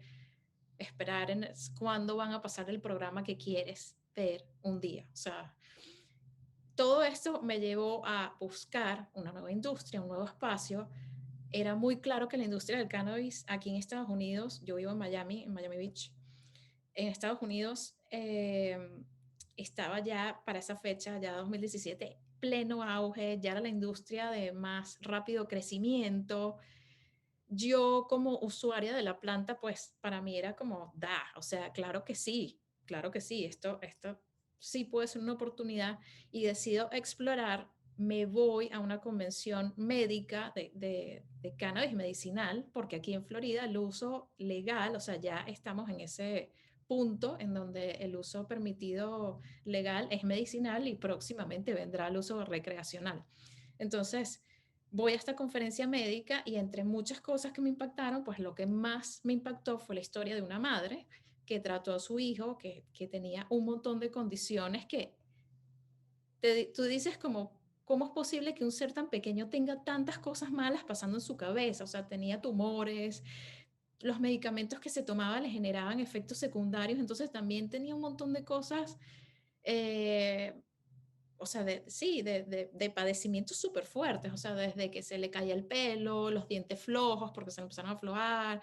esperar en cuándo van a pasar el programa que quieres ver un día. O sea, todo esto me llevó a buscar una nueva industria, un nuevo espacio. Era muy claro que la industria del cannabis aquí en Estados Unidos, yo vivo en Miami Beach, en Estados Unidos estaba ya para esa fecha, ya 2017, pleno auge, ya era la industria de más rápido crecimiento. Yo como usuaria de la planta, pues para mí era como, da, o sea, claro que sí, esto sí puede ser una oportunidad y decido explorar, me voy a una convención médica de cannabis medicinal, porque aquí en Florida el uso legal, o sea, ya estamos en ese punto en donde el uso permitido legal es medicinal y próximamente vendrá el uso recreacional. Entonces, voy a esta conferencia médica y entre muchas cosas que me impactaron, pues lo que más me impactó fue la historia de una madre que trató a su hijo, que tenía un montón de condiciones que tú dices como, ¿cómo es posible que un ser tan pequeño tenga tantas cosas malas pasando en su cabeza? O sea, tenía tumores, los medicamentos que se tomaba le generaban efectos secundarios, entonces también tenía un montón de cosas eh, o sea, sí, de padecimientos súper fuertes, o sea, desde que se le caía el pelo, los dientes flojos porque se le empezaron a aflojar,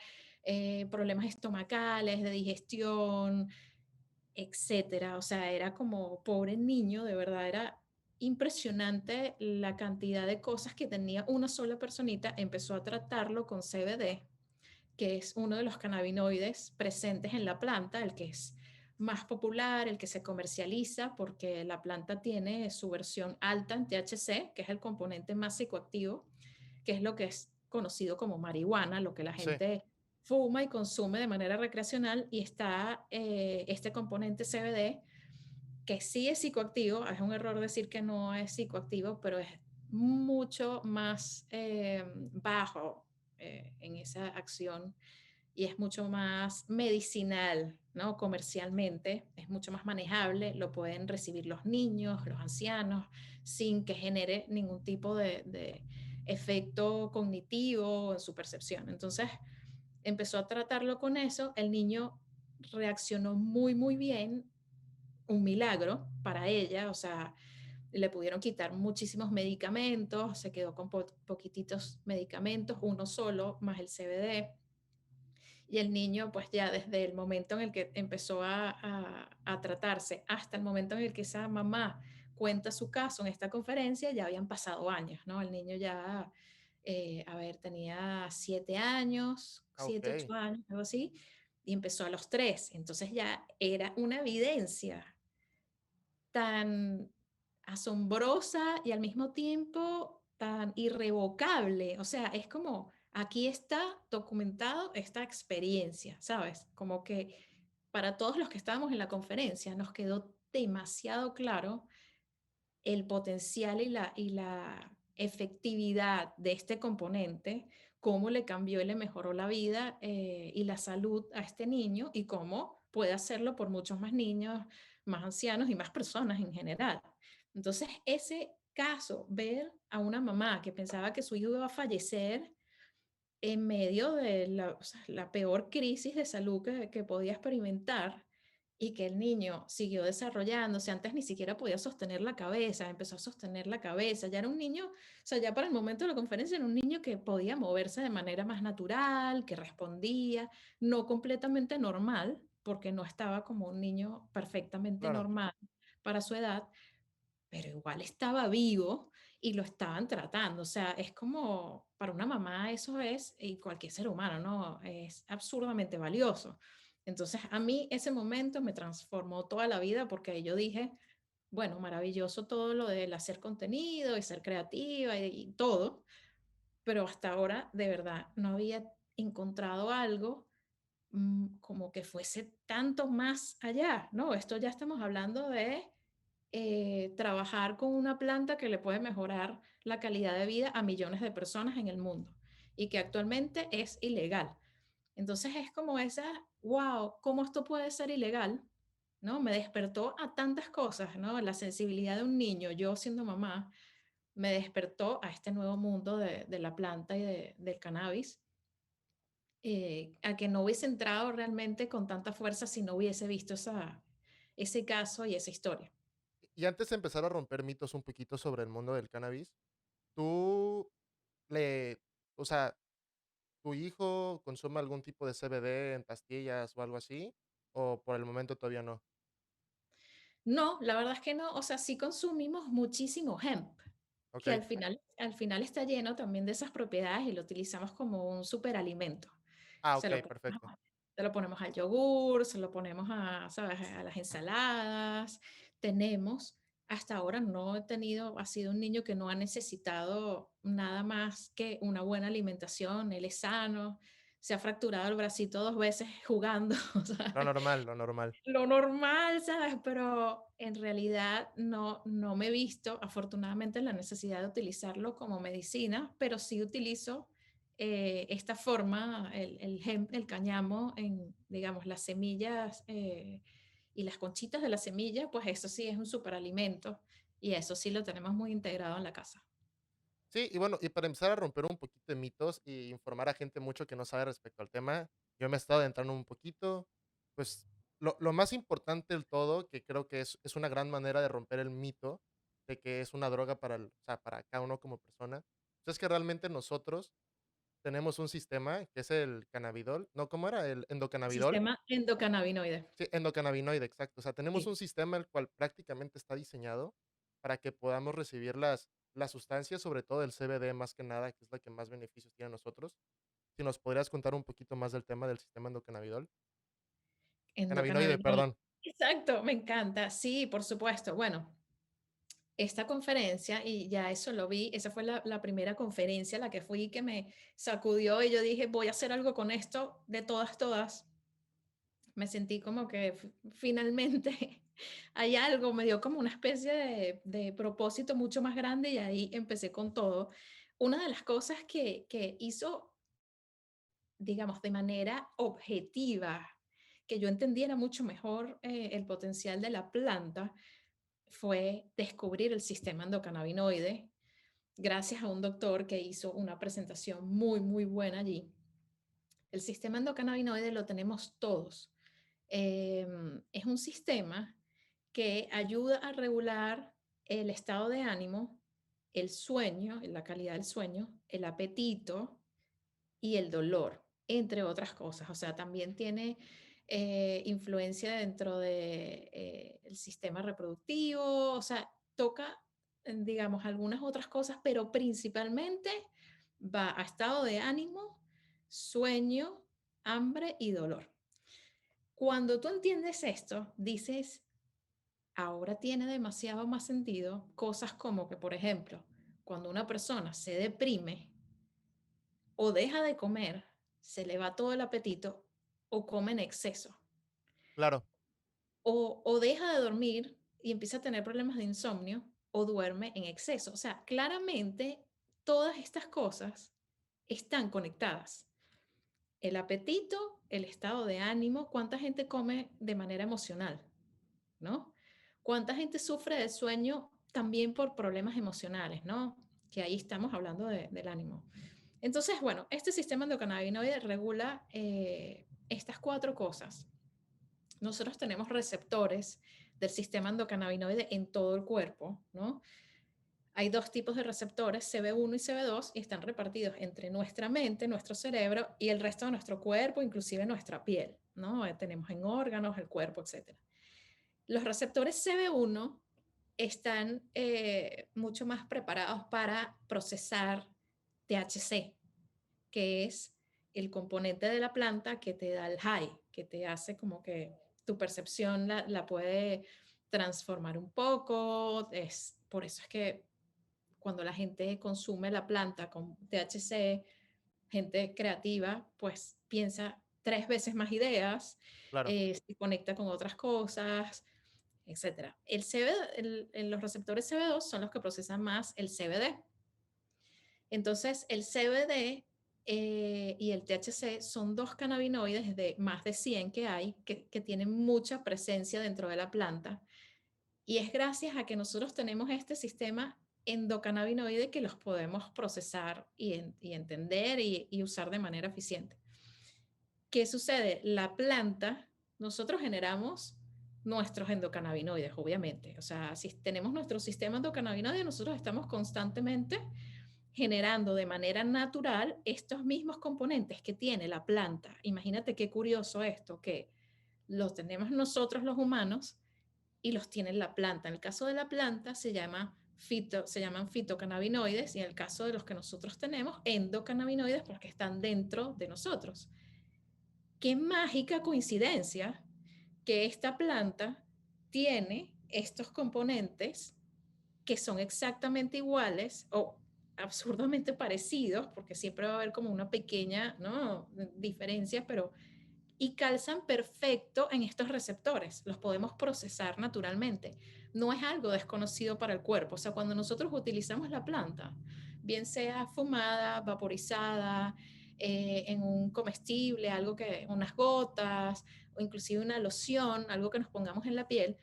problemas estomacales, de digestión, etcétera. O sea, era como pobre niño, de verdad, era impresionante la cantidad de cosas que tenía una sola personita. Empezó a tratarlo con CBD, que es uno de los cannabinoides presentes en la planta, el que es más popular, el que se comercializa, porque la planta tiene su versión alta en THC, que es el componente más psicoactivo, que es lo que es conocido como marihuana, lo que la Sí, gente fuma y consume de manera recreacional, y está este componente CBD, que sí es psicoactivo, es un error decir que no es psicoactivo, pero es mucho más bajo en esa acción y es mucho más medicinal, ¿no? Comercialmente, es mucho más manejable, lo pueden recibir los niños, los ancianos, sin que genere ningún tipo de efecto cognitivo en su percepción. Entonces, empezó a tratarlo con eso, el niño reaccionó muy, muy bien, un milagro para ella, o sea, le pudieron quitar muchísimos medicamentos, se quedó con poquititos medicamentos, uno solo, más el CBD, y el niño, pues ya desde el momento en el que empezó a tratarse hasta el momento en el que esa mamá cuenta su caso en esta conferencia, ya habían pasado años, ¿no? El niño ya, a ver, tenía 7 años, siete, okey, 8 años, algo así, y empezó a los 3. Entonces ya era una evidencia tan asombrosa y al mismo tiempo tan irrevocable. O sea, es como, aquí está documentado esta experiencia, ¿sabes? Como que para todos los que estábamos en la conferencia nos quedó demasiado claro el potencial y la efectividad de este componente, cómo le cambió y le mejoró la vida y la salud a este niño y cómo puede hacerlo por muchos más niños, más ancianos y más personas en general. Entonces, ese caso, ver a una mamá que pensaba que su hijo iba a fallecer en medio de la, o sea, la peor crisis de salud que podía experimentar y que el niño siguió desarrollándose, antes ni siquiera podía sostener la cabeza, empezó a sostener la cabeza, ya era un niño, o sea, ya para el momento de la conferencia era un niño que podía moverse de manera más natural, que respondía, no completamente normal, porque no estaba como un niño perfectamente claro. normal para su edad, pero igual estaba vivo y lo estaban tratando. O sea, es como, para una mamá eso es, y cualquier ser humano, ¿no? Es absurdamente valioso. Entonces, a mí ese momento me transformó toda la vida porque yo dije, bueno, maravilloso todo lo del hacer contenido y ser creativa y todo, pero hasta ahora de verdad no había encontrado algo como que fuese tanto más allá, ¿no? Esto ya estamos hablando de trabajar con una planta que le puede mejorar la calidad de vida a millones de personas en el mundo y que actualmente es ilegal. Entonces es como esa, wow, ¿cómo esto puede ser ilegal? ¿No? Me despertó a tantas cosas, ¿no? La sensibilidad de un niño, yo siendo mamá, me despertó a este nuevo mundo de la planta y del cannabis, a que no hubiese entrado realmente con tanta fuerza si no hubiese visto ese caso y esa historia. Y antes de empezar a romper mitos un poquito sobre el mundo del cannabis, ¿tú le o sea, tu hijo consume algún tipo de CBD en pastillas o algo así? o por el momento todavía no? No, la verdad es que no. O sea, sí consumimos muchísimo hemp, que Okey. al final está lleno también de esas propiedades y lo utilizamos como un superalimento. Ah, Se lo okey, ponemos perfecto. se lo ponemos al yogur, se lo ponemos a, ¿sabes?, a las ensaladas. Tenemos, hasta ahora no he tenido, ha sido un niño que no ha necesitado nada más que una buena alimentación, él es sano, se ha fracturado el bracito 2 veces jugando, Lo ¿sabes? normal, lo normal. Lo normal, ¿sabes? Pero en realidad no me he visto, afortunadamente, la necesidad de utilizarlo como medicina, pero sí utilizo esta forma, el hemp, el cáñamo, en, digamos, las semillas y las conchitas de la semilla, pues eso sí es un superalimento y eso sí lo tenemos muy integrado en la casa. Sí, y bueno, y para empezar a romper un poquito de mitos y informar a gente mucho que no sabe respecto al tema, yo me he estado adentrando un poquito, pues, lo más importante del todo, que creo que es una gran manera de romper el mito de que es una droga para el o sea, para cada uno como persona, pues, es que realmente nosotros tenemos un sistema que es el cannabidol, no, ¿cómo era? El endocannabidol. Sistema endocannabinoide. Sí, endocannabinoide, exacto. O sea, tenemos Sí. un sistema el cual prácticamente está diseñado para que podamos recibir las sustancias, sobre todo el CBD, más que nada, que es la que más beneficios tiene a nosotros. Si nos podrías contar un poquito más del tema del sistema endocannabidol. Cannabinoide, Endocannabinoide. perdón. Exacto, me encanta. Sí, por supuesto. Bueno, esta conferencia, y ya eso lo vi, esa fue la primera conferencia a la que fui que me sacudió y yo dije, voy a hacer algo con esto de todas, todas. Me sentí como que finalmente hay algo, me dio como una especie de propósito mucho más grande y ahí empecé con todo. Una de las cosas que hizo, digamos, de manera objetiva, que yo entendiera mucho mejor el potencial de la planta, fue descubrir el sistema endocannabinoide gracias a un doctor que hizo una presentación muy, muy buena allí. El sistema endocannabinoide lo tenemos todos. Es un sistema que ayuda a regular el estado de ánimo, el sueño, la calidad del sueño, el apetito y el dolor, entre otras cosas. O sea, también tiene influencia dentro de, el sistema reproductivo, o sea, toca, digamos, algunas otras cosas, pero principalmente va a estado de ánimo, sueño, hambre y dolor. Cuando tú entiendes esto, dices, ahora tiene demasiado más sentido cosas como que, por ejemplo, cuando una persona se deprime, o deja de comer, se le va todo el apetito, o come en exceso, Claro, o deja de dormir y empieza a tener problemas de insomnio, o duerme en exceso. O sea, claramente todas estas cosas están conectadas. El apetito, el estado de ánimo, cuánta gente come de manera emocional, ¿no? ¿Cuánta gente sufre de sueño también por problemas emocionales, ¿no? Que ahí estamos hablando del ánimo. Entonces, bueno, este sistema endocannabinoide regula estas cuatro cosas. Nosotros tenemos receptores del sistema endocannabinoide en todo el cuerpo, ¿no? Hay dos tipos de receptores, CB1 y CB2, y están repartidos entre nuestra mente, nuestro cerebro y el resto de nuestro cuerpo, inclusive nuestra piel, ¿no? Tenemos en órganos, el cuerpo, etc. Los receptores CB1 están mucho más preparados para procesar THC, que es el componente de la planta que te da el high, que te hace como que tu percepción la puede transformar un poco. Por eso es que cuando la gente consume la planta con THC, gente creativa, pues piensa tres veces más ideas, claro, se conecta con otras cosas, etcétera. Los receptores CB2 son los que procesan más el CBD. Entonces, el CBD y el THC son dos cannabinoides de más de 100 que hay, que tienen mucha presencia dentro de la planta. Y es gracias a que nosotros tenemos este sistema endocannabinoide que los podemos procesar y entender y usar de manera eficiente. ¿Qué sucede? La planta, nosotros generamos nuestros endocannabinoides, obviamente. O sea, si tenemos nuestro sistema endocannabinoide, nosotros estamos constantemente generando de manera natural estos mismos componentes que tiene la planta. Imagínate qué curioso esto, que los tenemos nosotros los humanos y los tiene la planta. En el caso de la planta se llaman fitocannabinoides y en el caso de los que nosotros tenemos, endocannabinoides porque están dentro de nosotros. Qué mágica coincidencia que esta planta tiene estos componentes que son exactamente iguales o absurdamente parecidos, porque siempre va a haber como una pequeña, ¿no?, diferencia, pero y calzan perfecto en estos receptores, los podemos procesar naturalmente. No es algo desconocido para el cuerpo, o sea, cuando nosotros utilizamos la planta, bien sea fumada, vaporizada, en un comestible, algo que, unas gotas, o inclusive una loción, algo que nos pongamos en la piel,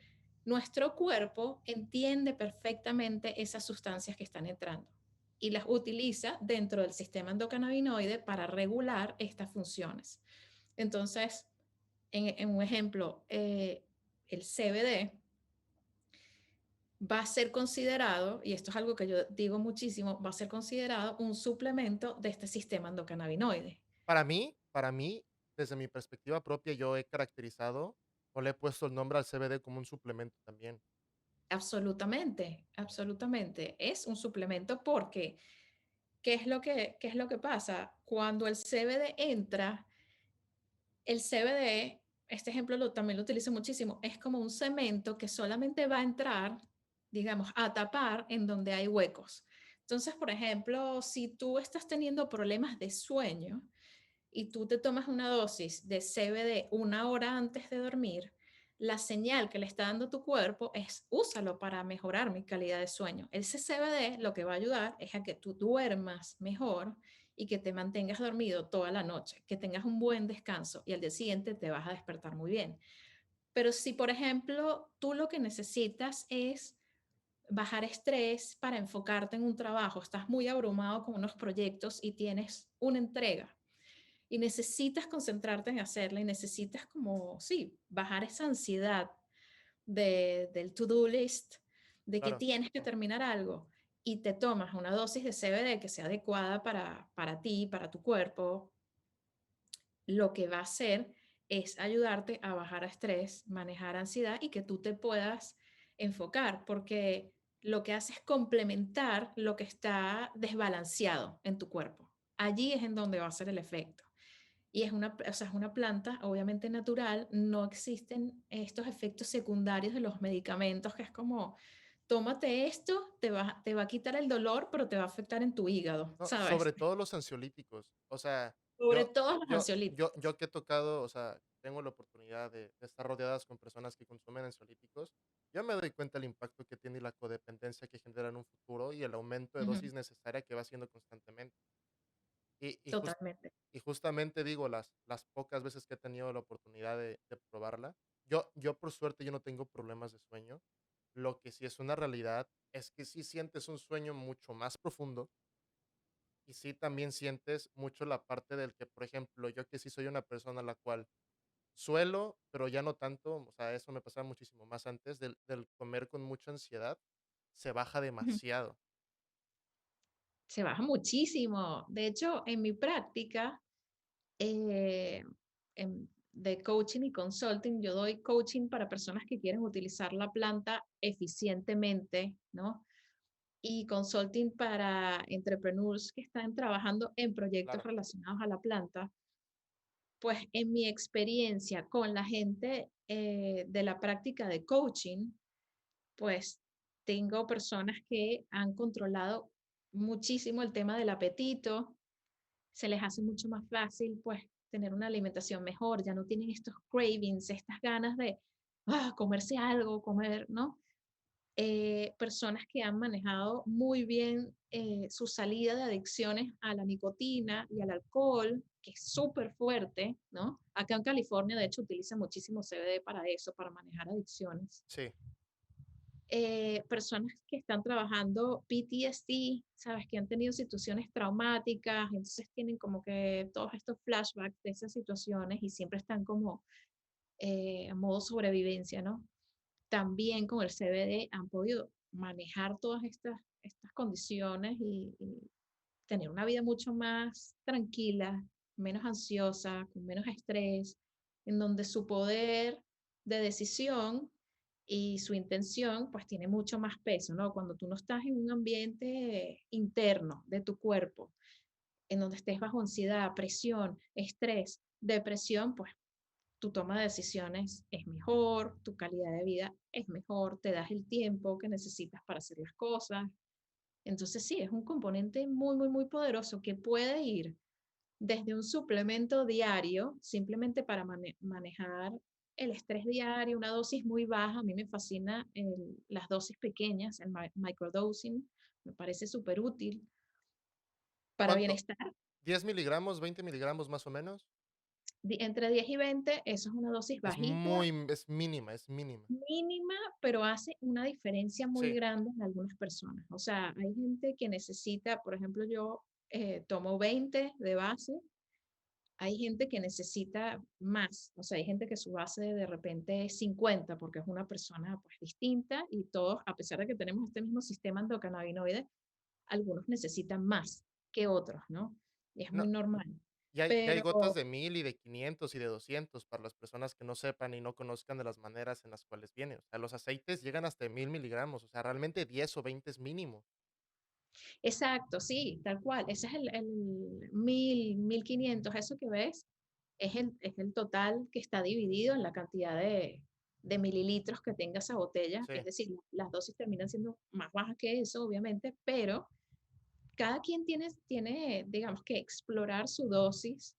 nuestro cuerpo entiende perfectamente esas sustancias que están entrando y las utiliza dentro del sistema endocannabinoide para regular estas funciones. Entonces, en un ejemplo, el CBD va a ser considerado, y esto es algo que yo digo muchísimo, va a ser considerado un suplemento de este sistema endocannabinoide. Para mí, desde mi perspectiva propia, yo he caracterizado o le he puesto el nombre al CBD como un suplemento también. Absolutamente, absolutamente. Es un suplemento porque, qué es lo que pasa? Cuando el CBD entra, el CBD, este ejemplo también lo utilizo muchísimo, es como un cemento que solamente va a entrar, digamos, a tapar en donde hay huecos. Entonces, por ejemplo, si tú estás teniendo problemas de sueño y tú te tomas una dosis de CBD una hora antes de dormir, la señal que le está dando tu cuerpo es úsalo para mejorar mi calidad de sueño. Ese CBD lo que va a ayudar es a que tú duermas mejor y que te mantengas dormido toda la noche, que tengas un buen descanso y al día siguiente te vas a despertar muy bien. Pero si, por ejemplo, tú lo que necesitas es bajar estrés para enfocarte en un trabajo, estás muy abrumado con unos proyectos y tienes una entrega y necesitas concentrarte en hacerla y necesitas como, sí, bajar esa ansiedad del to-do list, de que Claro, tienes que terminar algo y te tomas una dosis de CBD que sea adecuada para ti, para tu cuerpo, lo que va a hacer es ayudarte a bajar estrés, manejar ansiedad y que tú te puedas enfocar, porque lo que hace es complementar lo que está desbalanceado en tu cuerpo. Allí es en donde va a ser el efecto. Y es una, o sea, es una planta obviamente natural, no existen estos efectos secundarios de los medicamentos, que es como, tómate esto, te va a quitar el dolor, pero te va a afectar en tu hígado, no, ¿sabes? sobre todo los ansiolíticos. O sea, Sobre yo todo los yo yo ansiolíticos. yo que he tocado, o sea, tengo la oportunidad de estar rodeadas con personas que consumen ansiolíticos, yo me doy cuenta el impacto que tiene y la codependencia que genera en un futuro y el aumento de Ujú, dosis necesaria que va haciendo constantemente. Y y jus totalmente. y justamente digo, las pocas veces que he tenido la oportunidad de probarla, yo por suerte yo no tengo problemas de sueño. Lo que sí es una realidad es que sí sientes un sueño mucho más profundo y sí también sientes mucho la parte del que, por ejemplo, yo que sí soy una persona a la cual suelo, pero ya no tanto, o sea, eso me pasaba muchísimo más antes del comer con mucha ansiedad, se baja Ujú. demasiado. Se baja muchísimo. De hecho, en mi práctica eh, de coaching y consulting, yo doy coaching para personas que quieren utilizar la planta eficientemente, ¿no? Y consulting para entrepreneurs que están trabajando en proyectos Claro, relacionados a la planta. Pues en mi experiencia con la gente de la práctica de coaching, pues tengo personas que han controlado muchísimo el tema del apetito, se les hace mucho más fácil pues tener una alimentación mejor, ya no tienen estos cravings, estas ganas de comerse algo, comer, ¿no? Personas que han manejado muy bien su salida de adicciones a la nicotina y al alcohol, que es súper fuerte, ¿no? Acá en California, de hecho, utilizan muchísimo CBD para eso, para manejar adicciones. sí, Personas que están trabajando PTSD, ¿sabes? Que han tenido situaciones traumáticas, entonces tienen como que todos estos flashbacks de esas situaciones y siempre están como en modo sobrevivencia, ¿no? También con el CBD han podido manejar todas estas condiciones y tener una vida mucho más tranquila, menos ansiosa, con menos estrés. en donde su poder de decisión y su intención pues tiene mucho más peso, ¿no? Cuando tú no estás en un ambiente interno de tu cuerpo, en donde estés bajo ansiedad, presión, estrés, depresión, pues tu toma de decisiones es mejor, tu calidad de vida es mejor, te das el tiempo que necesitas para hacer las cosas. Entonces sí, es un componente muy, muy, muy poderoso que puede ir desde un suplemento diario, simplemente para manejar el estrés diario, una dosis muy baja. A mí me fascina las dosis pequeñas, el microdosing, me parece súper útil para ¿Cuánto? bienestar. ¿10 miligramos, 20 miligramos más o menos? Entre 10 y 20, eso es una dosis bajita, Es mínima, es mínima. mínima, pero hace una diferencia muy Sí, grande en algunas personas. O sea, hay gente que necesita, por ejemplo, yo tomo 20 de base. Hay gente que necesita más, o sea, hay gente que su base de repente es 50 porque es una persona pues distinta y todos, a pesar de que tenemos este mismo sistema endocannabinoide, algunos necesitan más que otros, ¿no? Y es no, muy normal. y hay Pero gotas de 1000 y de 500 y de 200 para las personas que no sepan y no conozcan de las maneras en las cuales viene. O sea, los aceites llegan hasta 1000 miligramos, o sea, realmente 10 o 20 es mínimo. exacto, sí, tal cual. Ese es el 1000, 1500, eso que ves es el total que está dividido en la cantidad de mililitros que tenga esa botella. Es Sí, decir, las dosis terminan siendo más bajas que eso, obviamente, pero cada quien tiene, digamos que explorar su dosis,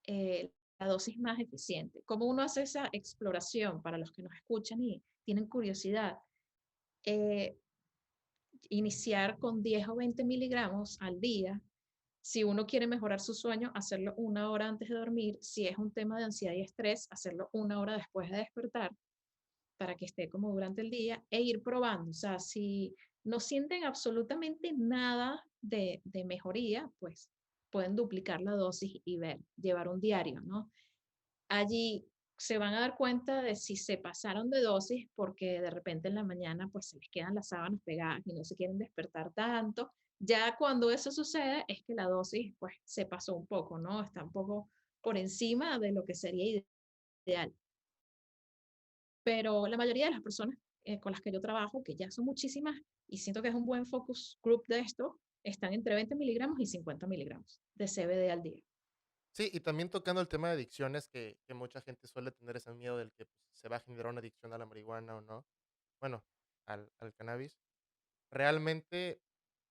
la dosis más eficiente. ¿Cómo uno hace esa exploración para los que nos escuchan y tienen curiosidad? Eh, Iniciar con 10 o 20 miligramos al día. Si uno quiere mejorar su sueño, hacerlo una hora antes de dormir. Si es un tema de ansiedad y estrés, hacerlo una hora después de despertar para que esté como durante el día e ir probando. O sea, si no sienten absolutamente nada de mejoría, pues pueden duplicar la dosis y ver, llevar un diario, ¿no? Allí se van a dar cuenta de si se pasaron de dosis porque de repente en la mañana pues se les quedan las sábanas pegadas y no se quieren despertar tanto. Ya cuando eso sucede es que la dosis pues se pasó un poco, ¿no? Está un poco por encima de lo que sería ideal. Pero la mayoría de las personas con las que yo trabajo, que ya son muchísimas, y siento que es un buen focus group de esto, están entre 20 miligramos y 50 miligramos de CBD al día. sí, y también tocando el tema de adicciones, que mucha gente suele tener ese miedo del que, pues, se va a generar una adicción a la marihuana o no, bueno, al cannabis. Realmente,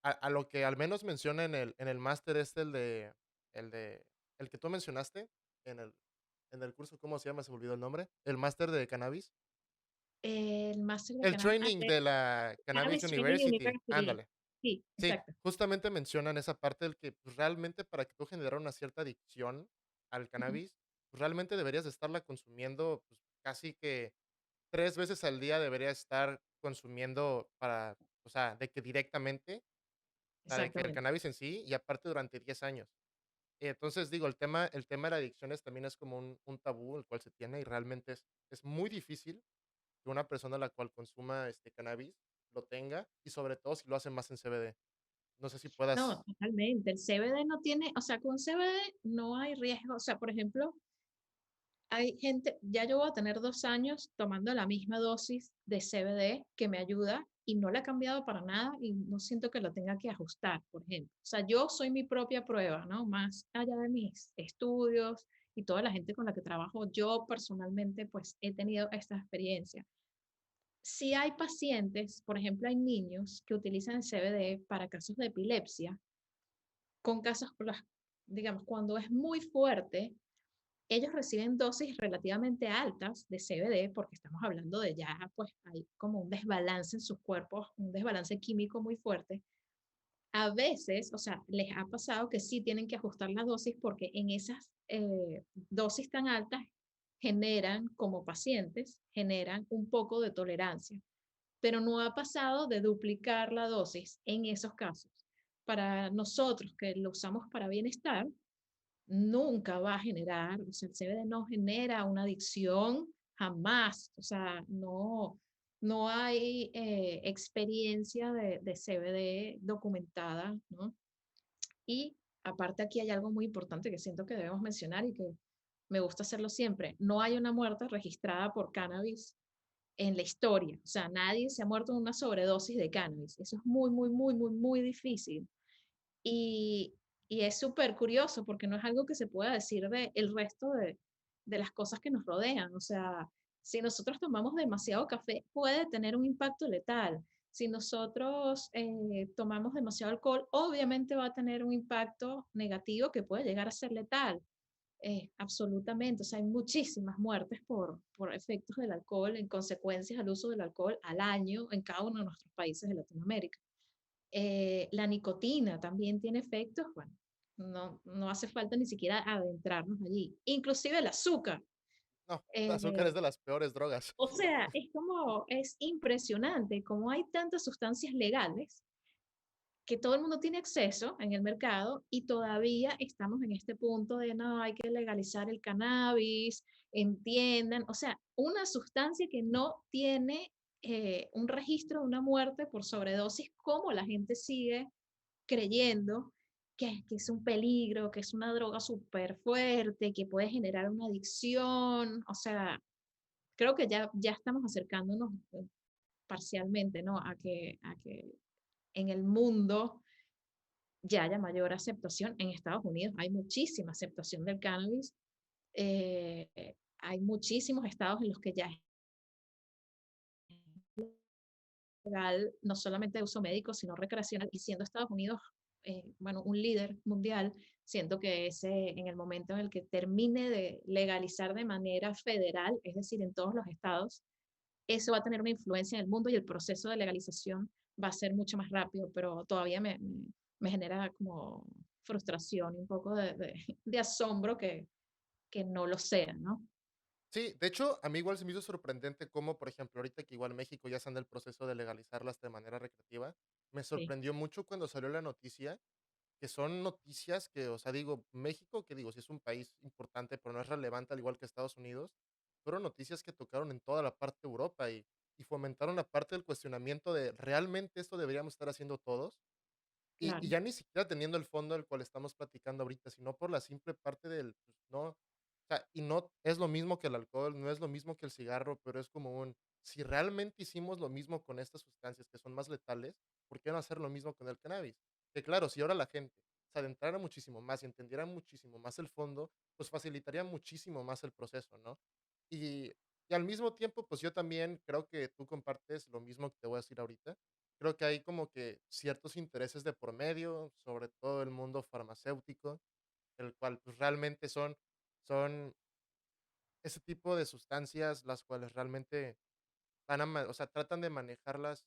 a lo que al menos menciona en el máster es el que tú mencionaste en el curso, ¿cómo se llama? Se me olvidó el nombre. El máster de cannabis. El máster de El cannabis, training de la Cannabis Cannabis Training University, University. ándale. Sí, Sí, exacto. justamente mencionan esa parte del que, pues, realmente para que tú generara una cierta adicción al Ujú. cannabis, pues, realmente deberías de estarla consumiendo, pues, casi que 3 veces al día deberías estar consumiendo para, o sea, de que directamente, o sea, de que el Exactamente. cannabis en sí, y aparte durante 10 años. Entonces, digo, el tema de las adicciones también es como un tabú, el cual se tiene, y realmente es muy difícil que una persona la cual consuma, cannabis lo tenga, y sobre todo si lo hace más en CBD. No sé si No, puedas. totalmente. El CBD no tiene, o sea, con CBD no hay riesgo. O sea, por ejemplo, hay gente, ya yo voy a tener 2 años tomando la misma dosis de CBD que me ayuda y no la he cambiado para nada y no siento que lo tenga que ajustar, por ejemplo. O sea, yo soy mi propia prueba, ¿no? Más allá de mis estudios y toda la gente con la que trabajo, yo personalmente pues he tenido esta experiencia. Si hay pacientes, por ejemplo, hay niños que utilizan el CBD para casos de epilepsia, con casos, digamos, cuando es muy fuerte, ellos reciben dosis relativamente altas de CBD porque estamos hablando de ya, pues hay como un desbalance en sus cuerpos, un desbalance químico muy fuerte. A veces, o sea, les ha pasado que sí tienen que ajustar la dosis porque en esas dosis tan altas generan, como pacientes, generan un poco de tolerancia, pero no ha pasado de duplicar la dosis en esos casos. Para nosotros que lo usamos para bienestar, nunca va a generar, o sea, el CBD no genera una adicción jamás, o sea, no, no hay experiencia de CBD documentada, ¿no? Y aparte aquí hay algo muy importante que siento que debemos mencionar y que me gusta hacerlo siempre. No hay una muerte registrada por cannabis en la historia. O sea, nadie se ha muerto de una sobredosis de cannabis. Eso es muy, muy, muy, muy, muy difícil. Y, y es súper curioso porque no es algo que se pueda decir de el resto de las cosas que nos rodean. O sea, si nosotros tomamos demasiado café, puede tener un impacto letal. Si nosotros tomamos demasiado alcohol, obviamente va a tener un impacto negativo que puede llegar a ser letal. Absolutamente, o sea, hay muchísimas muertes por efectos del alcohol, en consecuencias al uso del alcohol al año en cada uno de nuestros países de Latinoamérica. La nicotina también tiene efectos, bueno, no hace falta ni siquiera adentrarnos allí. Inclusive el azúcar. No, el azúcar es eh, de las peores drogas. o sea, es impresionante cómo hay tantas sustancias legales que todo el mundo tiene acceso en el mercado y todavía estamos en este punto de no, hay que legalizar el cannabis, entiendan, o sea, una sustancia que no tiene un registro de una muerte por sobredosis, como la gente sigue creyendo que es un peligro, que es una droga súper fuerte, que puede generar una adicción, o sea, creo que ya estamos acercándonos parcialmente, ¿no? A que en el mundo ya haya mayor aceptación. En Estados Unidos hay muchísima aceptación del cannabis. Hay muchísimos estados en los que ya es legal, no solamente de uso médico, sino recreacional. Y siendo Estados Unidos, bueno, un líder mundial, siento que ese, en el momento en el que termine de legalizar de manera federal, es decir, en todos los estados, eso va a tener una influencia en el mundo y el proceso de legalización va a ser mucho más rápido, pero todavía me genera como frustración y un poco de asombro que no lo sea, ¿no? Sí, de hecho, a mí igual se me hizo sorprendente cómo, por ejemplo, ahorita que igual México ya está en el proceso de legalizarlas de manera recreativa, me Sí, sorprendió mucho cuando salió la noticia, que son noticias que, o sea, digo, México, que digo, sí es un país importante, pero no es relevante al igual que Estados Unidos, fueron noticias que tocaron en toda la parte de Europa y fomentaron la parte del cuestionamiento de, ¿realmente esto deberíamos estar haciendo todos? Y claro. ya ni siquiera teniendo el fondo del cual estamos platicando ahorita, sino por la simple parte del, pues, no, o sea, y no es lo mismo que el alcohol, no es lo mismo que el cigarro, pero es como un, si realmente hicimos lo mismo con estas sustancias que son más letales, ¿por qué no hacer lo mismo con el cannabis? Que claro, si ahora la gente se adentrara muchísimo más y entendiera muchísimo más el fondo, pues facilitaría muchísimo más el proceso, ¿no? Y, y al mismo tiempo, pues yo también creo que tú compartes lo mismo que te voy a decir ahorita. Creo que hay como que ciertos intereses de por medio, sobre todo el mundo farmacéutico, el cual pues realmente son ese tipo de sustancias las cuales realmente o sea, tratan de manejarlas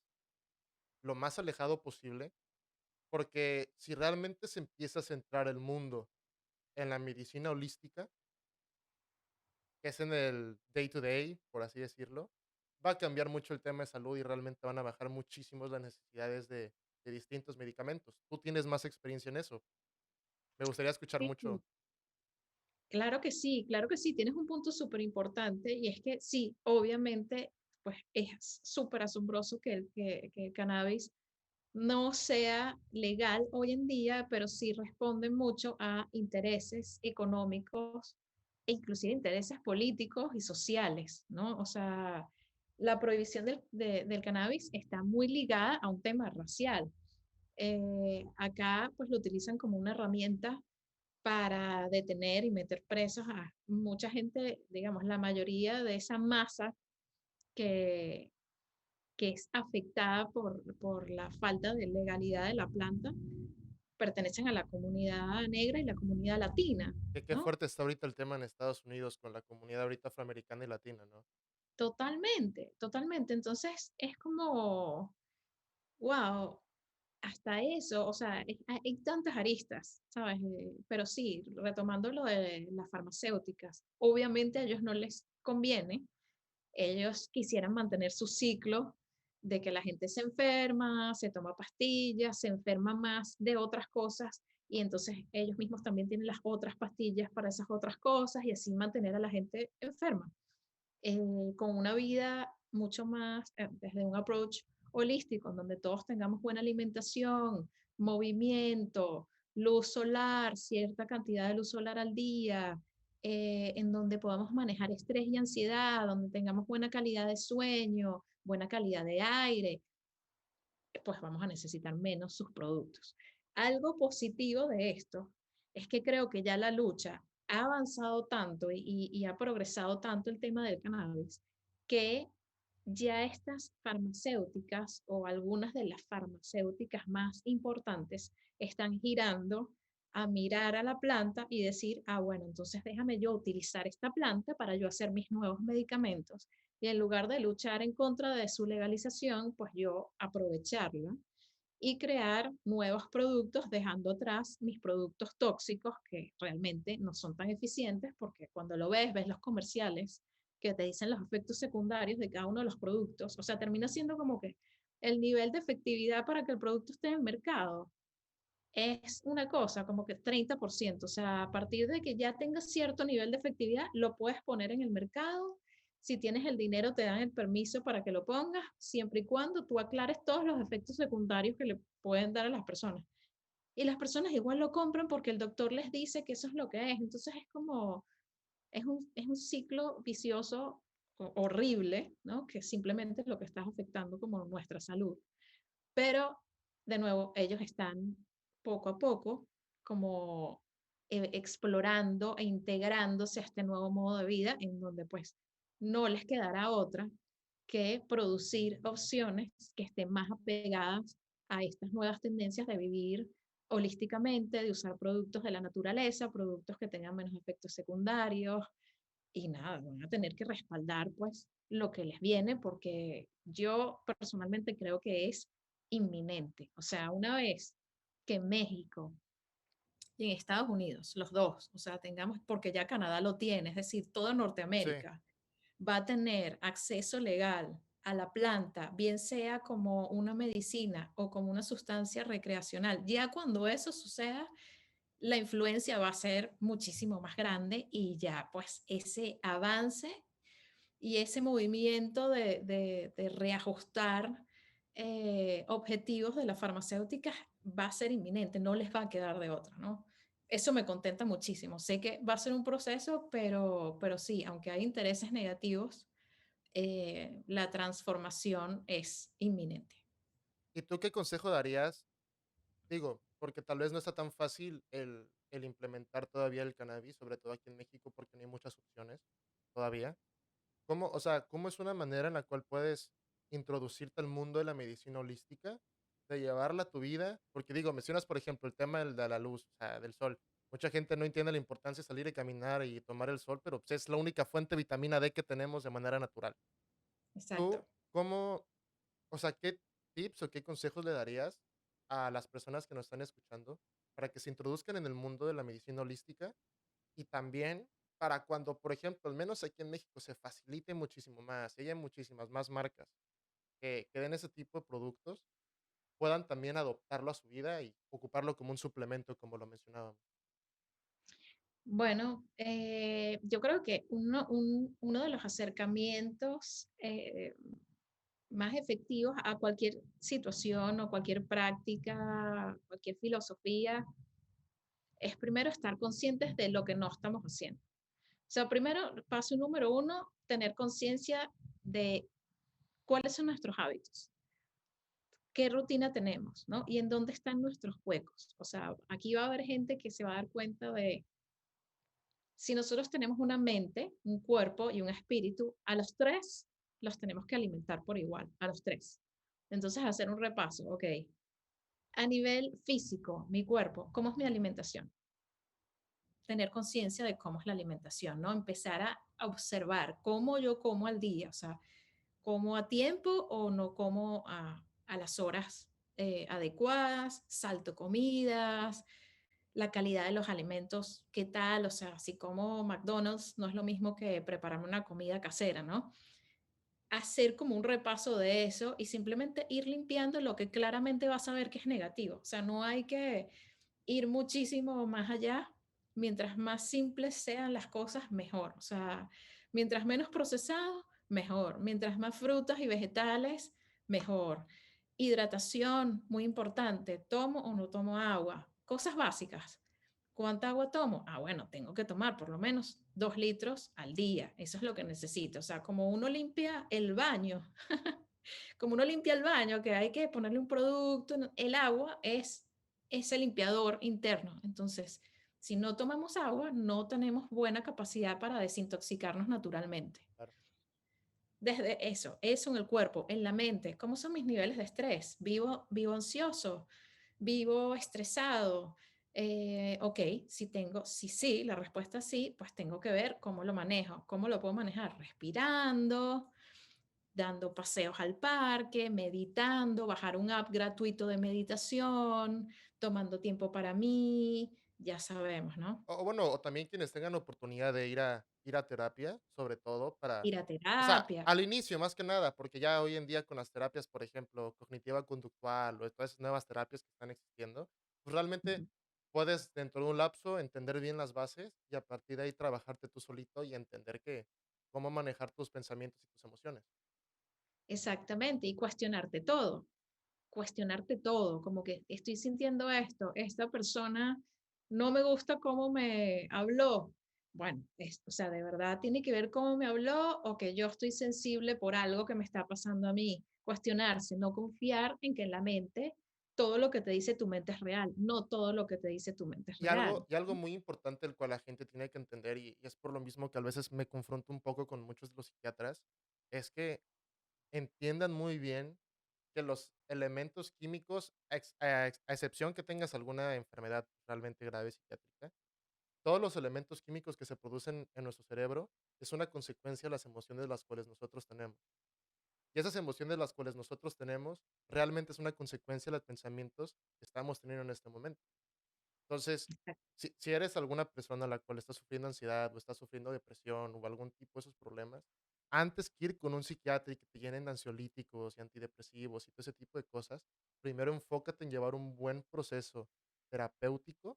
lo más alejado posible, porque si realmente se empieza a centrar el mundo en la medicina holística, que es en el day to day, por así decirlo, va a cambiar mucho el tema de salud y realmente van a bajar muchísimo las necesidades de distintos medicamentos. Tú tienes más experiencia en eso. Me gustaría escuchar Sí, mucho. claro que sí, tienes un punto súper importante y es que sí, obviamente, pues es súper asombroso que el cannabis no sea legal hoy en día, pero sí responde mucho a intereses económicos e inclusive intereses políticos y sociales, ¿no? O sea, la prohibición del cannabis está muy ligada a un tema racial. Acá pues lo utilizan como una herramienta para detener y meter presos a mucha gente, digamos, la mayoría de esa masa que, que es afectada por la falta de legalidad de la planta, pertenecen a la comunidad negra y la comunidad latina, Que qué ¿no? fuerte está ahorita el tema en Estados Unidos con la comunidad ahorita afroamericana y latina, ¿no? Totalmente, totalmente. Entonces es como, wow, hasta eso, o sea, hay tantas aristas, ¿sabes? Pero sí, retomando lo de las farmacéuticas, obviamente a ellos no les conviene, ellos quisieran mantener su ciclo de que la gente se enferma, se toma pastillas, se enferma más de otras cosas y entonces ellos mismos también tienen las otras pastillas para esas otras cosas y así mantener a la gente enferma con una vida mucho más desde un approach holístico, en donde todos tengamos buena alimentación, movimiento, luz solar, cierta cantidad de luz solar al día. en donde podamos manejar estrés y ansiedad, donde tengamos buena calidad de sueño, buena calidad de aire, pues vamos a necesitar menos sus productos. Algo positivo de esto es que creo que ya la lucha ha avanzado tanto y ha progresado tanto el tema del cannabis que ya estas farmacéuticas o algunas de las farmacéuticas más importantes están girando a mirar a la planta y decir, ah, bueno, entonces déjame yo utilizar esta planta para yo hacer mis nuevos medicamentos y en lugar de luchar en contra de su legalización, pues yo aprovecharla y crear nuevos productos, dejando atrás mis productos tóxicos que realmente no son tan eficientes, porque cuando lo ves, ves los comerciales que te dicen los efectos secundarios de cada uno de los productos, o sea, termina siendo como que el nivel de efectividad para que el producto esté en el mercado es una cosa como que 30%, o sea, a partir de que ya tengas cierto nivel de efectividad, lo puedes poner en el mercado. Si tienes el dinero, te dan el permiso para que lo pongas, siempre y cuando tú aclares todos los efectos secundarios que le pueden dar a las personas. Y las personas igual lo compran porque el doctor les dice que eso es lo que es. Entonces es como, es un ciclo vicioso horrible, ¿no? Que simplemente es lo que está afectando como nuestra salud. Pero, de nuevo, ellos están poco a poco como explorando e integrándose a este nuevo modo de vida en donde pues no les quedará otra que producir opciones que estén más apegadas a estas nuevas tendencias de vivir holísticamente, de usar productos de la naturaleza, productos que tengan menos efectos secundarios y nada, van a tener que respaldar pues lo que les viene porque yo personalmente creo que es inminente. O sea, una vez que México y en Estados Unidos, los dos, o sea, tengamos, porque ya Canadá lo tiene, es decir, toda Sí. Norteamérica va a tener acceso legal a la planta, bien sea como una medicina o como una sustancia recreacional. Ya cuando eso suceda, la influencia va a ser muchísimo más grande y ya pues ese avance y ese movimiento de reajustar objetivos de las farmacéuticas va a ser inminente, no les va a quedar de otra, ¿no? Eso me contenta muchísimo. Sé que va a ser un proceso, pero sí, aunque hay intereses negativos, la transformación es inminente. ¿Y tú qué consejo darías? Digo, porque tal vez no está tan fácil el implementar todavía el cannabis, sobre todo aquí en México, porque no hay muchas opciones todavía. ¿Cómo, o sea, cómo es una manera en la cual puedes introducirte al mundo de la medicina holística, de llevarla a tu vida? Porque digo, mencionas, por ejemplo, el tema de la luz, o sea, del sol. Mucha gente no entiende la importancia de salir y caminar y tomar el sol, pero pues, es la única fuente de vitamina D que tenemos de manera natural. ¿Tú Exacto. cómo, o sea, qué tips o qué consejos le darías a las personas que nos están escuchando para que se introduzcan en el mundo de la medicina holística? Y también para cuando, por ejemplo, al menos aquí en México se facilite muchísimo más, y haya muchísimas más marcas que den ese tipo de productos, puedan también adoptarlo a su vida y ocuparlo como un suplemento, como lo mencionábamos. Bueno, yo creo que uno de los acercamientos más efectivos a cualquier situación o cualquier práctica, cualquier filosofía, es primero estar conscientes de lo que no estamos haciendo. O sea, primero, paso número uno, tener conciencia de cuáles son nuestros hábitos, qué rutina tenemos, ¿no? Y en dónde están nuestros huecos. O sea, aquí va a haber gente que se va a dar cuenta de si nosotros tenemos una mente, un cuerpo y un espíritu, a los tres los tenemos que alimentar por igual, a los tres. Entonces, hacer un repaso, ok. A nivel físico, mi cuerpo, ¿cómo es mi alimentación? Tener conciencia de cómo es la alimentación, ¿no? Empezar a observar cómo yo como al día, o sea, como a tiempo o no como a las horas adecuadas, salto comidas, la calidad de los alimentos, qué tal, o sea, si como McDonald's no es lo mismo que prepararme una comida casera, ¿no? Hacer como un repaso de eso y simplemente ir limpiando lo que claramente vas a ver que es negativo. O sea, no hay que ir muchísimo más allá. Mientras más simples sean las cosas, mejor. O sea, mientras menos procesado, mejor. Mientras más frutas y vegetales, mejor. Hidratación, muy importante. ¿Tomo o no tomo agua? Cosas básicas. ¿Cuánta agua tomo? Ah, bueno, tengo que tomar por lo menos 2 litros al día. Eso es lo que necesito. O sea, como uno limpia el baño, como uno limpia el baño, que hay que ponerle un producto, el agua es ese limpiador interno. Entonces, si no tomamos agua, no tenemos buena capacidad para desintoxicarnos naturalmente. Claro. Desde eso en el cuerpo, en la mente, ¿cómo son mis niveles de estrés? Vivo ansioso, vivo estresado. Ok, si sí, la respuesta es sí, pues tengo que ver cómo lo manejo, cómo lo puedo manejar, respirando, dando paseos al parque, meditando, bajar un app gratuito de meditación, tomando tiempo para mí, ya sabemos, ¿no? O bueno, o también quienes tengan oportunidad de ir a terapia, sobre todo para Ir a o sea, terapia. al inicio, más que nada, porque ya hoy en día con las terapias, por ejemplo, cognitiva conductual o todas esas nuevas terapias que están existiendo, pues realmente Ujú. puedes dentro de un lapso entender bien las bases y a partir de ahí trabajarte tú solito y entender que cómo manejar tus pensamientos y tus emociones. Exactamente, y cuestionarte todo, como que estoy sintiendo esto, esta persona no me gusta cómo me habló. Bueno, o sea, de verdad tiene que ver cómo me habló o que yo estoy sensible por algo que me está pasando a mí. Cuestionarse, no confiar en que en la mente todo lo que te dice tu mente es real, no todo lo que te dice tu mente es Y real. algo muy importante, el cual la gente tiene que entender, y es por lo mismo que a veces me confronto un poco con muchos de los psiquiatras, es que entiendan muy bien que los elementos químicos, a excepción que tengas alguna enfermedad realmente grave psiquiátrica, todos los elementos químicos que se producen en nuestro cerebro es una consecuencia de las emociones las cuales nosotros tenemos. Y esas emociones las cuales nosotros tenemos realmente es una consecuencia de los pensamientos que estamos teniendo en este momento. Entonces, si eres alguna persona a la cual está sufriendo ansiedad o está sufriendo depresión o algún tipo de esos problemas, antes que ir con un psiquiatra y que te llenen de ansiolíticos y antidepresivos y todo ese tipo de cosas, primero enfócate en llevar un buen proceso terapéutico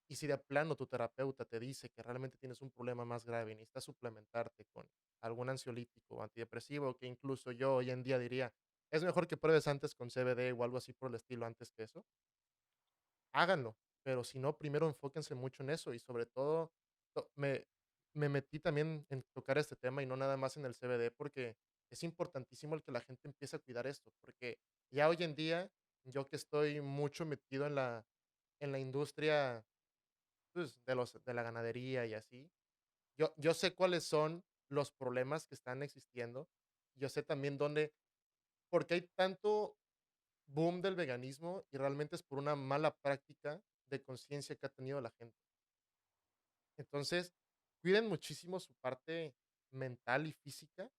y si de plano tu terapeuta te dice que realmente tienes un problema más grave y necesitas suplementarte con algún ansiolítico o antidepresivo, que incluso yo hoy en día diría, es mejor que pruebes antes con CBD o algo así por el estilo antes que eso, háganlo, pero si no, primero enfóquense mucho en eso y sobre todo, to me metí también en tocar este tema y no nada más en el CBD, porque es importantísimo el que la gente empiece a cuidar esto, porque ya hoy en día, yo que estoy mucho metido en la industria, pues, de la ganadería y así, yo sé cuáles son los problemas que están existiendo, yo sé también dónde por qué hay tanto boom del veganismo y realmente es por una mala práctica de conciencia que ha tenido la gente. Entonces, cuiden muchísimo su parte mental y física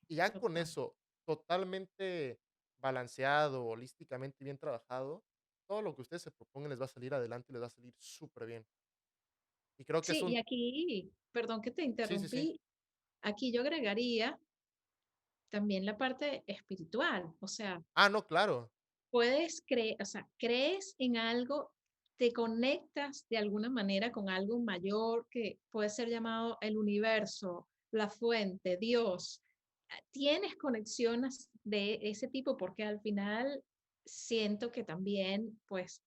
y ya con Total. eso totalmente balanceado, holísticamente bien trabajado, todo lo que ustedes se propongan les va a salir adelante y les va a salir súper bien. Y creo que es Sí, y un aquí, perdón que te sí, sí, sí. interrumpí, aquí yo agregaría también la parte espiritual, o sea, Ah, no, claro. puedes creer, o sea, crees en algo, te conectas de alguna manera con algo mayor que puede ser llamado el universo, la fuente, Dios. Tienes conexiones de ese tipo porque al final siento que también, pues,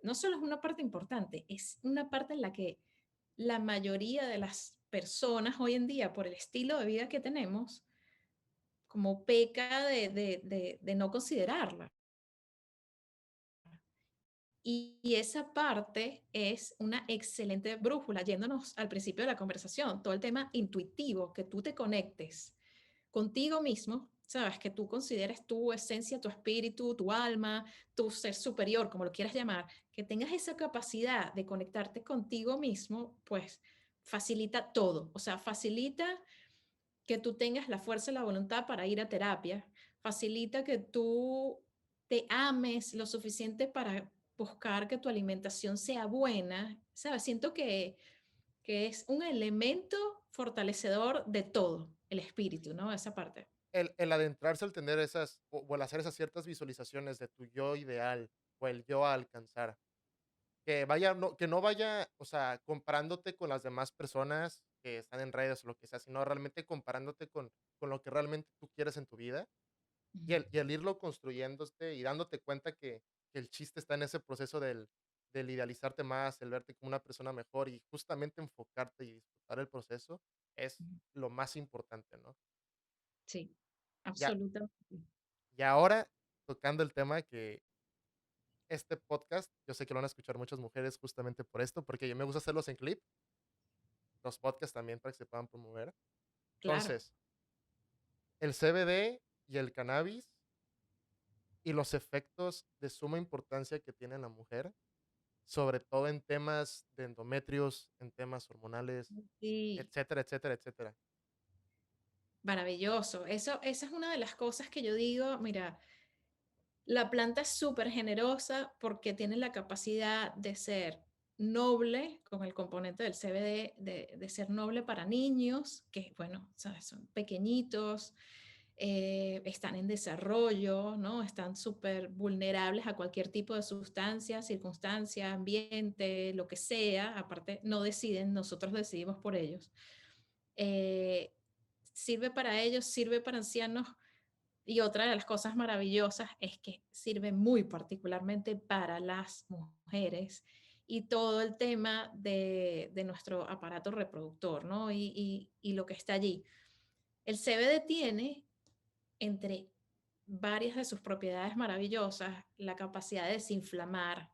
no solo es una parte importante, es una parte en la que la mayoría de las personas hoy en día, por el estilo de vida que tenemos, como peca de no considerarla. Y esa parte es una excelente brújula, yéndonos al principio de la conversación, todo el tema intuitivo, que tú te conectes contigo mismo, sabes, que tú consideres tu esencia, tu espíritu, tu alma, tu ser superior, como lo quieras llamar, que tengas esa capacidad de conectarte contigo mismo, pues facilita todo, o sea, facilita que tú tengas la fuerza y la voluntad para ir a terapia, facilita que tú te ames lo suficiente para buscar que tu alimentación sea buena, ¿sabes? Siento que es un elemento fortalecedor de todo, el espíritu, ¿no? Esa parte. El adentrarse al tener esas o el hacer esas ciertas visualizaciones de tu yo ideal o el yo a alcanzar. Que no vaya, o sea, comparándote con las demás personas que están en redes o lo que sea, sino realmente comparándote con lo que realmente tú quieres en tu vida, Ujú. y el irlo construyéndote y dándote cuenta que el chiste está en ese proceso del idealizarte más, el verte como una persona mejor y justamente enfocarte y disfrutar el proceso es Ujú. lo más importante, ¿no? Sí, Ya, absolutamente. y ahora tocando el tema que este podcast, yo sé que lo van a escuchar muchas mujeres justamente por esto, porque yo me gusta hacerlos en clip, los podcasts también para que se puedan promover. Claro. Entonces, el CBD y el cannabis y los efectos de suma importancia que tiene en la mujer, sobre todo en temas de endometrios, en temas hormonales, Sí, etcétera, etcétera, etcétera. maravilloso. Eso, esa es una de las cosas que yo digo, mira, la planta es súper generosa porque tiene la capacidad de ser noble, con el componente del CBD, de ser noble para niños, que, bueno, ¿sabes? Son pequeñitos, están en desarrollo, ¿no? Están súper vulnerables a cualquier tipo de sustancia, circunstancia, ambiente, lo que sea. Aparte, no deciden, nosotros decidimos por ellos. Eh, Sirve para ellos, sirve para ancianos, y otra de las cosas maravillosas es que sirve muy particularmente para las mujeres y todo el tema de nuestro aparato reproductor, ¿no? Y lo que está allí. El CBD tiene, entre varias de sus propiedades maravillosas, la capacidad de desinflamar,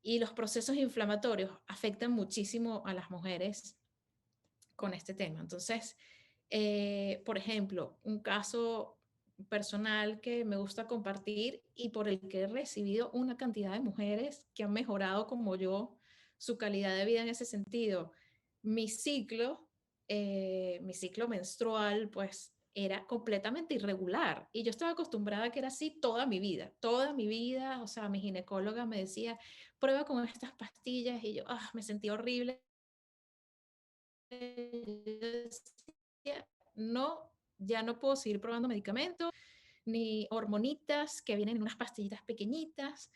y los procesos inflamatorios afectan muchísimo a las mujeres con este tema. Entonces, por ejemplo, un caso personal que me gusta compartir y por el que he recibido una cantidad de mujeres que han mejorado como yo su calidad de vida en ese sentido. Mi ciclo, mi ciclo menstrual, pues era completamente irregular y yo estaba acostumbrada a que era así toda mi vida, o sea, mi ginecóloga me decía, prueba con estas pastillas y yo me sentía horrible. Decía, no, ya no puedo seguir probando medicamentos, ni hormonitas que vienen en unas pastillitas pequeñitas.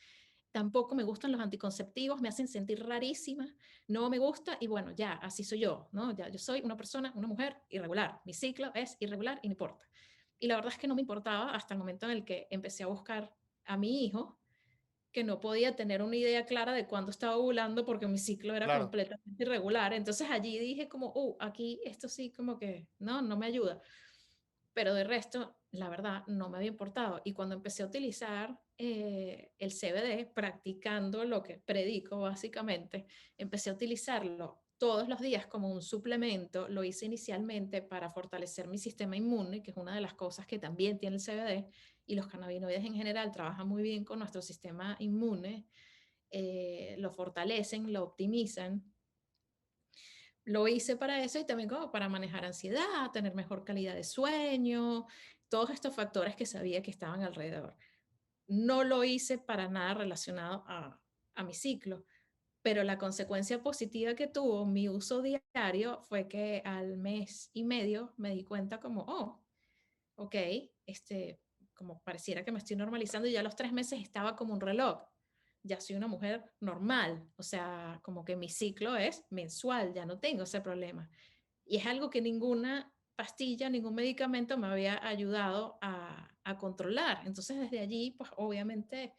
Tampoco me gustan los anticonceptivos, me hacen sentir rarísima, no me gusta y bueno, ya, así soy yo, ¿no? Ya yo soy una persona, una mujer irregular, mi ciclo es irregular y no importa. Y la verdad es que no me importaba hasta el momento en el que empecé a buscar a mi hijo, que no podía tener una idea clara de cuándo estaba ovulando porque mi ciclo era Claro, completamente irregular. Entonces allí dije como, aquí esto sí como que no me ayuda. Pero de resto, la verdad, no me había importado. Y cuando empecé a utilizar el CBD, practicando lo que predico básicamente, empecé a utilizarlo todos los días como un suplemento. Lo hice inicialmente para fortalecer mi sistema inmune, que es una de las cosas que también tiene el CBD, y los cannabinoides en general trabajan muy bien con nuestro sistema inmune, lo fortalecen, lo optimizan. Lo hice para eso y también como para manejar ansiedad, tener mejor calidad de sueño, todos estos factores que sabía que estaban alrededor. No lo hice para nada relacionado a mi ciclo, pero la consecuencia positiva que tuvo mi uso diario fue que al mes y medio me di cuenta como, ok, como pareciera que me estoy normalizando y ya a los 3 meses estaba como un reloj. Ya soy una mujer normal, o sea, como que mi ciclo es mensual, ya no tengo ese problema. Y es algo que ninguna pastilla, ningún medicamento me había ayudado a controlar. Entonces, desde allí, pues obviamente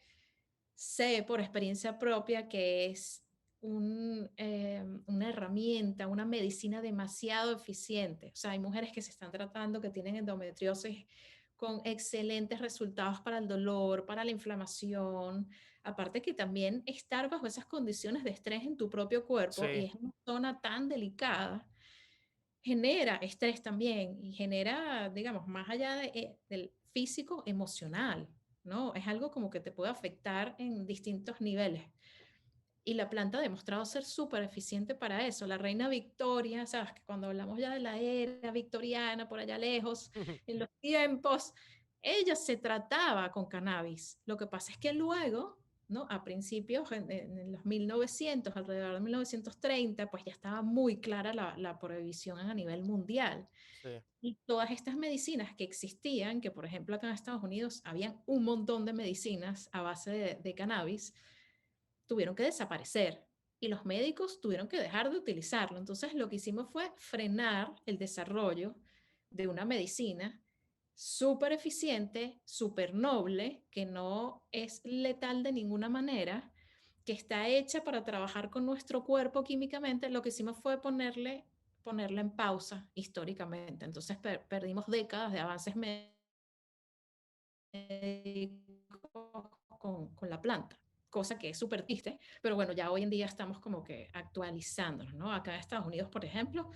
sé por experiencia propia que es una herramienta, una medicina demasiado eficiente. O sea, hay mujeres que se están tratando, que tienen endometriosis con excelentes resultados para el dolor, para la inflamación. Aparte que también estar bajo esas condiciones de estrés en tu propio cuerpo y sí, es una zona tan delicada, genera estrés también y genera, digamos, más allá del físico, emocional, ¿no? Es algo como que te puede afectar en distintos niveles. Y la planta ha demostrado ser súper eficiente para eso. La reina Victoria, sabes que cuando hablamos ya de la era victoriana, por allá lejos, en los tiempos, ella se trataba con cannabis. Lo que pasa es que luego, ¿no? A principios, en los 1900, alrededor de 1930, pues ya estaba muy clara la prohibición a nivel mundial. sí, Y todas estas medicinas que existían, que por ejemplo acá en Estados Unidos habían un montón de medicinas a base de cannabis, tuvieron que desaparecer y los médicos tuvieron que dejar de utilizarlo. Entonces lo que hicimos fue frenar el desarrollo de una medicina súper eficiente, súper noble, que no es letal de ninguna manera que está hecha para trabajar con nuestro cuerpo químicamente, lo que hicimos fue ponerla en pausa históricamente. Entonces perdimos décadas de avances médicos con la planta, cosa que es súper triste, pero bueno, ya hoy en día estamos como que actualizándonos, ¿no? Acá en Estados Unidos, por ejemplo,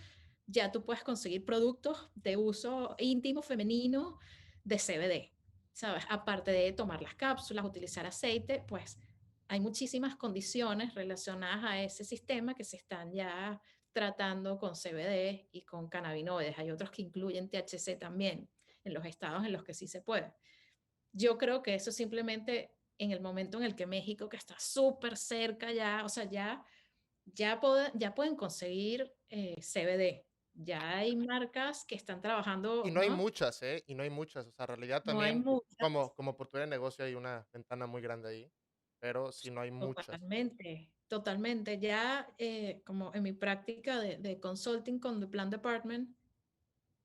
ya tú puedes conseguir productos de uso íntimo femenino de CBD, ¿sabes? Aparte de tomar las cápsulas, utilizar aceite, pues hay muchísimas condiciones relacionadas a ese sistema que se están ya tratando con CBD y con cannabinoides. Hay otros que incluyen THC también, en los estados en los que sí se puede. Yo creo que eso simplemente en el momento en el que México, que está súper cerca ya, o sea, ya pueden conseguir CBD. Ya hay marcas que están Y trabajando, no hay ¿no? muchas, ¿eh? Y no hay muchas. O sea, en realidad No hay también, muchas. como oportunidad de negocio hay una ventana muy grande ahí, pero sí no hay muchas. Totalmente, totalmente. Ya como en mi práctica de consulting con The Plant Department,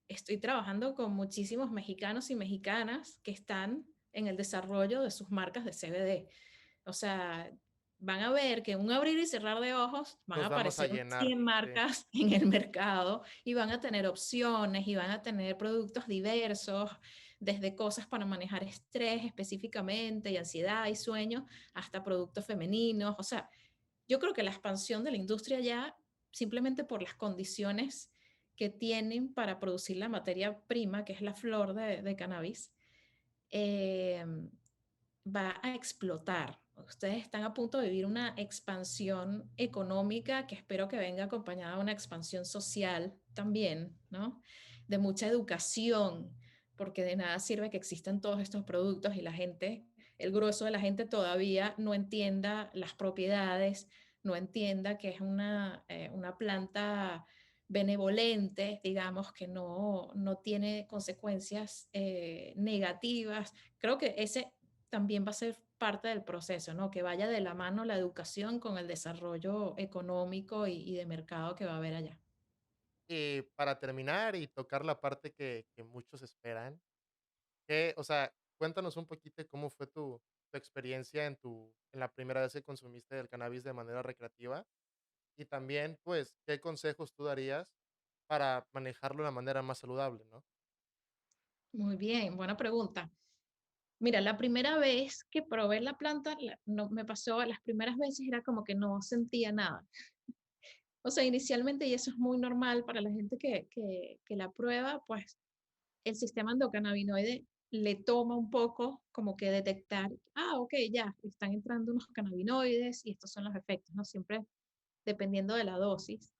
estoy trabajando con muchísimos mexicanos y mexicanas que están en el desarrollo de sus marcas de CBD. O sea, van a ver que en un abrir y cerrar de ojos van a Nos vamos a aparecer unas llenar, 100 sí. marcas en el mercado y van a tener opciones y van a tener productos diversos, desde cosas para manejar estrés específicamente y ansiedad y sueño, hasta productos femeninos. O sea, yo creo que la expansión de la industria ya, simplemente por las condiciones que tienen para producir la materia prima, que es la flor de cannabis, eh, va a explotar. Ustedes están a punto de vivir una expansión económica que espero que venga acompañada de una expansión social también, ¿no? De mucha educación, porque de nada sirve que existan todos estos productos y la gente, el grueso de la gente todavía no entienda las propiedades, no entienda que es una planta benevolente, digamos, que no tiene consecuencias negativas. Creo que ese también va a ser parte del proceso, ¿no? Que vaya de la mano la educación con el desarrollo económico y de mercado que va a haber allá. Y para terminar y tocar la parte que muchos esperan, o sea, cuéntanos un poquito de cómo fue tu experiencia en la primera vez que consumiste el cannabis de manera recreativa, y también, pues, ¿qué consejos tú darías para manejarlo de la manera más saludable, no? Muy bien, buena pregunta. Mira, la primera vez que probé la planta, no, me pasó, las primeras veces era como que no sentía nada. O sea, inicialmente, y eso es muy normal para la gente que la prueba, pues el sistema endocannabinoide le toma un poco como que detectar, ok, ya, están entrando unos cannabinoides y estos son los efectos, ¿no? Siempre dependiendo de la dosis.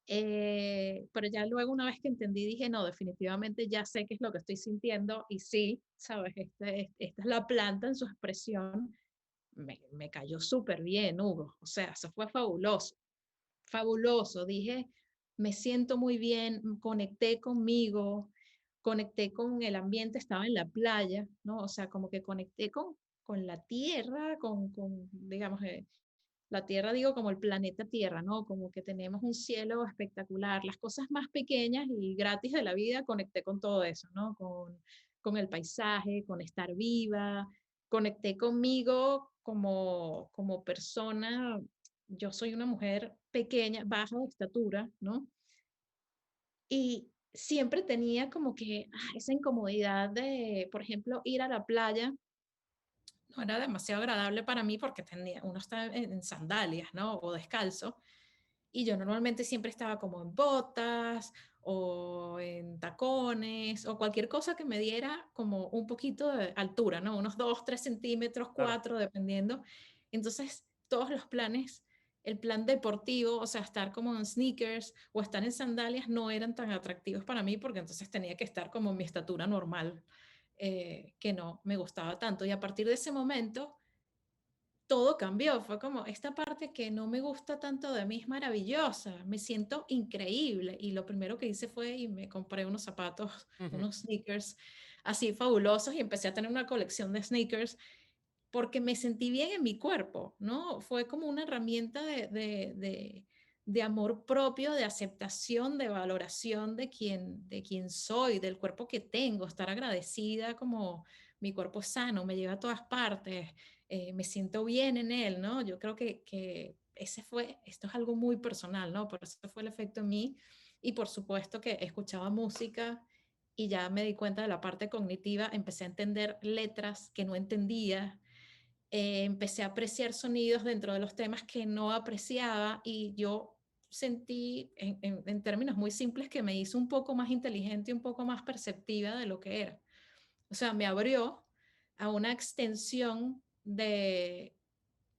Pero ya luego una vez que entendí, dije, no, definitivamente ya sé qué es lo que estoy sintiendo y sí, sabes, esta es la planta en su expresión, me cayó súper bien, Hugo. O sea, eso fue fabuloso, fabuloso. Dije, me siento muy bien, conecté conmigo, conecté con el ambiente, estaba en la playa, ¿no? O sea, como que conecté con la tierra, digamos, la Tierra, digo, como el planeta Tierra, ¿no? Como que tenemos un cielo espectacular, las cosas más pequeñas y gratis de la vida, conecté con todo eso, ¿no? Con el paisaje, con estar viva, conecté conmigo como persona. Yo soy una mujer pequeña, baja de estatura, ¿no? Y siempre tenía como que esa incomodidad de, por ejemplo, ir a la playa no era demasiado agradable para mí porque uno está en sandalias, ¿no? O descalzo. Y yo normalmente siempre estaba como en botas o en tacones o cualquier cosa que me diera como un poquito de altura, ¿no? Unos 2, 3 centímetros, Claro. 4, dependiendo. Entonces, todos los planes, el plan deportivo, o sea, estar como en sneakers o estar en sandalias no eran tan atractivos para mí porque entonces tenía que estar como en mi estatura normal, que no me gustaba tanto. Y a partir de ese momento, todo cambió. Fue como, esta parte que no me gusta tanto de mí es maravillosa, me siento increíble. Y lo primero que hice fue y me compré unos zapatos, Ujú. unos sneakers así fabulosos y empecé a tener una colección de sneakers porque me sentí bien en mi cuerpo, ¿no? Fue como una herramienta de amor propio, de aceptación, de valoración de quién soy, del cuerpo que tengo, estar agradecida como mi cuerpo es sano, me lleva a todas partes, me siento bien en él, ¿no? Yo creo que esto es algo muy personal, ¿no? Por eso fue el efecto en mí. Y por supuesto que escuchaba música y ya me di cuenta de la parte cognitiva, empecé a entender letras que no entendía, empecé a apreciar sonidos dentro de los temas que no apreciaba y yo sentí, en términos muy simples, que me hizo un poco más inteligente y un poco más perceptiva de lo que era. O sea, me abrió a una extensión de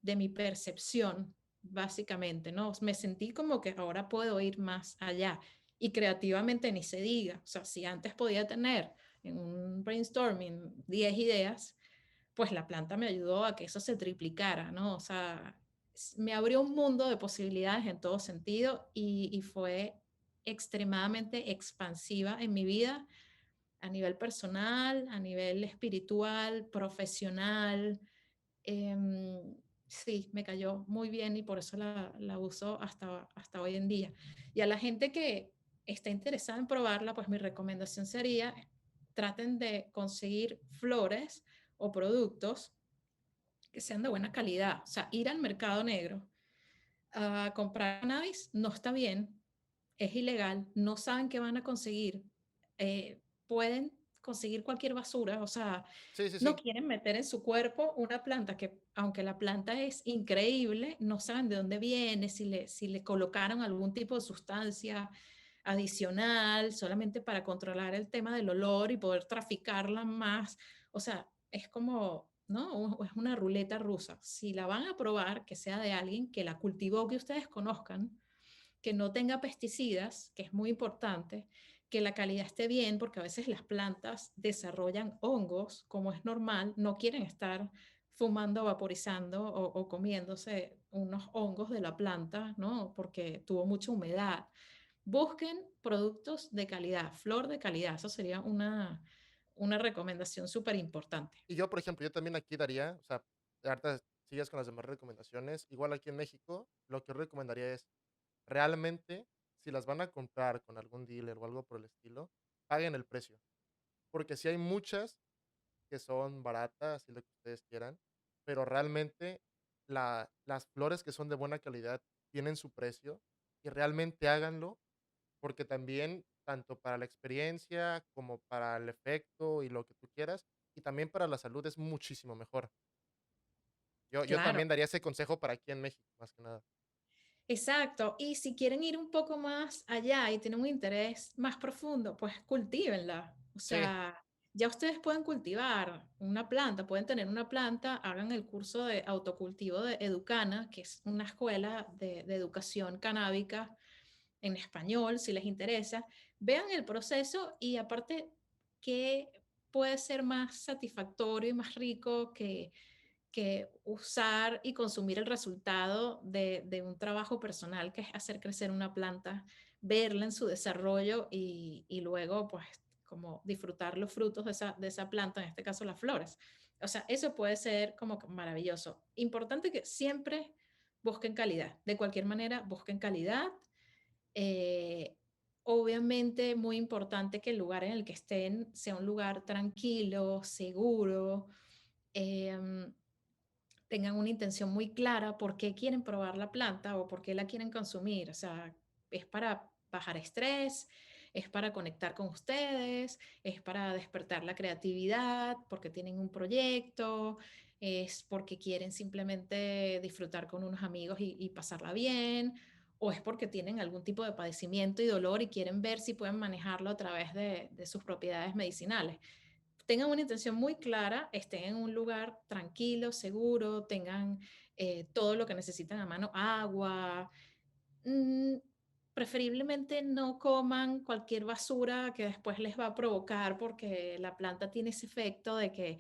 mi percepción, básicamente, ¿no? Me sentí como que ahora puedo ir más allá y creativamente ni se diga. O sea, si antes podía tener en un brainstorming 10 ideas, pues la planta me ayudó a que eso se triplicara, ¿no? O sea, me abrió un mundo de posibilidades en todo sentido y fue extremadamente expansiva en mi vida a nivel personal, a nivel espiritual, profesional. Sí, me cayó muy bien y por eso la uso hasta hoy en día. Y a la gente que está interesada en probarla, pues mi recomendación sería, traten de conseguir flores o productos que sean de buena calidad. O sea, ir al mercado negro a comprar cannabis no está bien, es ilegal, no saben qué van a conseguir, pueden conseguir cualquier basura, o sea, Sí, sí, no sí. quieren meter en su cuerpo una planta que, aunque la planta es increíble, no saben de dónde viene, si le colocaron algún tipo de sustancia adicional solamente para controlar el tema del olor y poder traficarla más. O sea, es como, ¿no? Es una ruleta rusa. Si la van a probar, que sea de alguien que la cultivó, que ustedes conozcan, que no tenga pesticidas, que es muy importante, que la calidad esté bien, porque a veces las plantas desarrollan hongos, como es normal, no quieren estar fumando, vaporizando o comiéndose unos hongos de la planta, ¿no? Porque tuvo mucha humedad. Busquen productos de calidad, flor de calidad, eso sería una recomendación súper importante. Y yo, por ejemplo, yo también aquí daría, o sea, ahorita sigues con las demás recomendaciones. Igual aquí en México, lo que yo recomendaría es, realmente, si las van a comprar con algún dealer o algo por el estilo, paguen el precio. Porque si hay muchas que son baratas y lo que ustedes quieran, pero realmente las flores que son de buena calidad tienen su precio y realmente háganlo, porque también, tanto para la experiencia como para el efecto y lo que tú quieras, y también para la salud es muchísimo mejor. Yo Claro, también daría ese consejo para aquí en México, más que nada. exacto. Y si quieren ir un poco más allá y tienen un interés más profundo, pues cultívenla. O Sí, sea, ya ustedes pueden cultivar una planta, pueden tener una planta, hagan el curso de autocultivo de Educana, que es una escuela de educación canábica en español, si les interesa. Vean el proceso y aparte, ¿qué puede ser más satisfactorio y más rico que usar y consumir el resultado de un trabajo personal, que es hacer crecer una planta, verla en su desarrollo y luego pues como disfrutar los frutos de esa planta, en este caso las flores? O sea, eso puede ser como que maravilloso. Importante que siempre busquen calidad, de cualquier manera busquen calidad. eh, Obviamente muy importante que el lugar en el que estén sea un lugar tranquilo, seguro, em, tengan una intención muy clara por qué quieren probar la planta o por qué la quieren consumir. O sea, es para bajar estrés, es para conectar con ustedes, es para despertar la creatividad, porque tienen un proyecto, es porque quieren simplemente disfrutar con unos amigos y pasarla bien, o es porque tienen algún tipo de padecimiento y dolor y quieren ver si pueden manejarlo a través de sus propiedades medicinales. Tengan una intención muy clara, estén en un lugar tranquilo, seguro, tengan todo lo que necesitan a mano, agua. mm, Preferiblemente no coman cualquier basura que después les va a provocar, porque la planta tiene ese efecto de que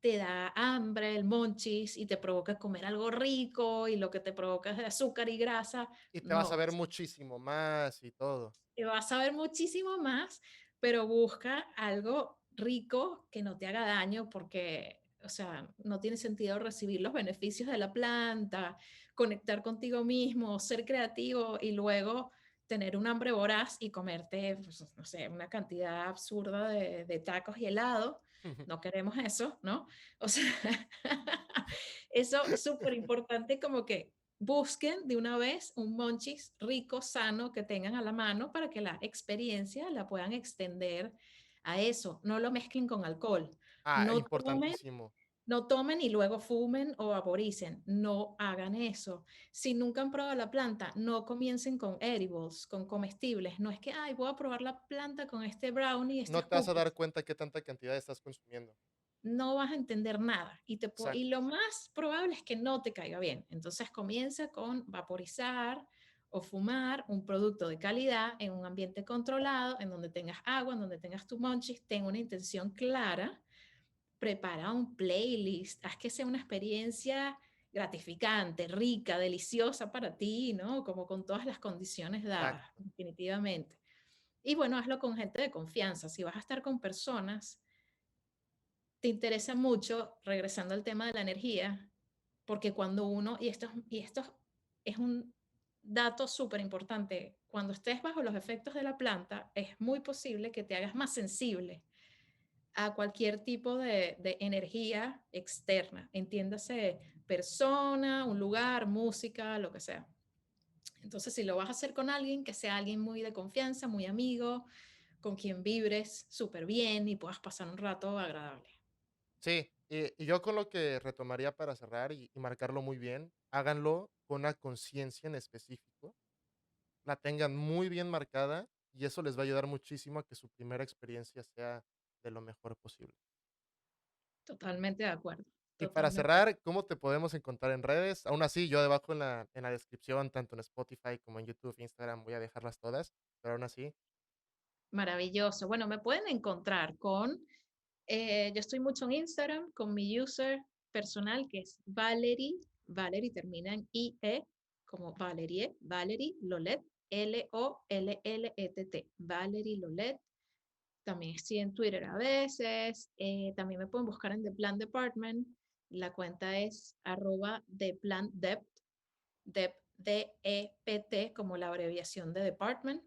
te da hambre, el monchis, y te provoca comer algo rico y lo que te provoca es de azúcar y grasa. y te vas a No, ver muchísimo más y todo. te vas a ver muchísimo más, pero busca algo rico que no te haga daño porque, o sea, no tiene sentido recibir los beneficios de la planta, conectar contigo mismo, ser creativo y luego tener un hambre voraz y comerte, pues, no sé, una cantidad absurda de tacos y helado. No queremos eso, ¿no? O sea, eso es súper importante como que busquen de una vez un monchis rico, sano, que tengan a la mano para que la experiencia la puedan extender a eso. No lo mezclen con alcohol. Ah, No tomen importantísimo. no tomen y luego fumen o vaporicen. No hagan eso. Si nunca han probado la planta, no comiencen con edibles, con comestibles. No es que, ay, voy a probar la planta con este brownie, No estos te vas a dar cookies. cuenta qué tanta cantidad estás consumiendo. No vas a entender nada y Exacto. lo más probable es que no te caiga bien. Entonces comienza con vaporizar o fumar un producto de calidad en un ambiente controlado, en donde tengas agua, en donde tengas tu monchis, ten una intención clara, prepara un playlist, haz que sea una experiencia gratificante, rica, deliciosa para ti, ¿no? Como con todas las condiciones dadas, Exacto. definitivamente. Y bueno, hazlo con gente de confianza. Si vas a estar con personas, te interesa mucho, regresando al tema de la energía, porque cuando uno, y esto es un dato súper importante, cuando estés bajo los efectos de la planta, es muy posible que te hagas más sensible a cualquier tipo de energía externa, entiéndase persona, un lugar, música, lo que sea. Entonces, si lo vas a hacer con alguien, que sea alguien muy de confianza, muy amigo, con quien vibres súper bien y puedas pasar un rato agradable. Sí, y yo con lo que retomaría para cerrar y marcarlo muy bien, háganlo con una conciencia en específico, la tengan muy bien marcada y eso les va a ayudar muchísimo a que su primera experiencia sea de lo mejor posible. Totalmente de acuerdo, Y para totalmente de cerrar, ¿cómo te podemos encontrar en redes? Aún así, yo debajo en la descripción, tanto en Spotify como en YouTube, Instagram, voy a dejarlas todas, pero aún así, maravilloso. Bueno, me pueden encontrar yo estoy mucho en Instagram con mi user personal que es Valerie termina en IE, como Valerie, Valerie Lolet, Lollett, Valerie Lolet. También estoy en Twitter a veces. También me pueden buscar en The Plant Department. La cuenta es @ThePlantDept, DEPT como la abreviación de department.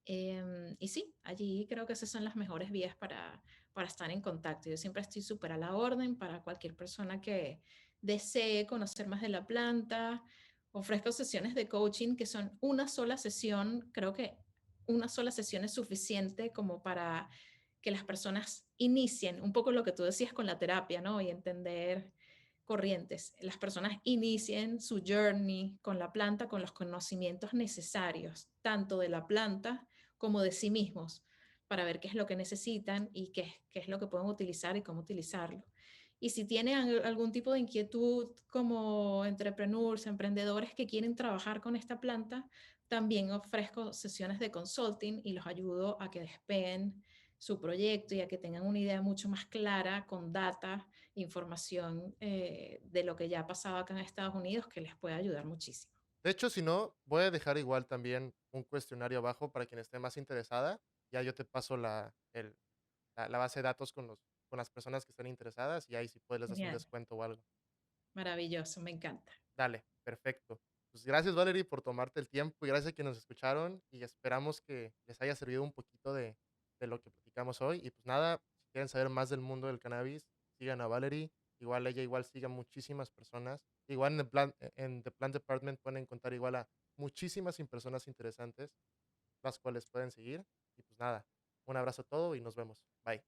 Y sí, allí creo que esas son las mejores vías para estar en contacto. Yo siempre estoy súper a la orden para cualquier persona que desee conocer más de la planta. Ofrezco sesiones de coaching que son una sola sesión. Creo que una sola sesión es suficiente como para que las personas inicien un poco lo que tú decías con la terapia, ¿no? Y entender corrientes. Las personas inicien su journey con la planta con los conocimientos necesarios, tanto de la planta como de sí mismos, para ver qué es lo que necesitan y qué es lo que pueden utilizar y cómo utilizarlo. Y si tienen algún tipo de inquietud como entrepreneurs, emprendedores que quieren trabajar con esta planta, también ofrezco sesiones de consulting y los ayudo a que despeguen su proyecto y a que tengan una idea mucho más clara con data, información de lo que ya ha pasado acá en Estados Unidos que les puede ayudar muchísimo. de hecho, si no, voy a dejar igual también un cuestionario abajo para quien esté más interesada. Ya yo te paso la base de datos con las personas que están interesadas y ahí si puedes les das un Genial, descuento o algo. maravilloso, me encanta. Dale, perfecto. Pues gracias, Valerie, por tomarte el tiempo y gracias a que nos escucharon y esperamos que les haya servido un poquito de lo que platicamos hoy. Y pues nada, si quieren saber más del mundo del cannabis, sigan a Valerie. Igual ella igual sigue a muchísimas personas. Igual en The Plant Department pueden encontrar igual a muchísimas personas interesantes, las cuales pueden seguir. Y pues nada, un abrazo a todo y nos vemos. Bye.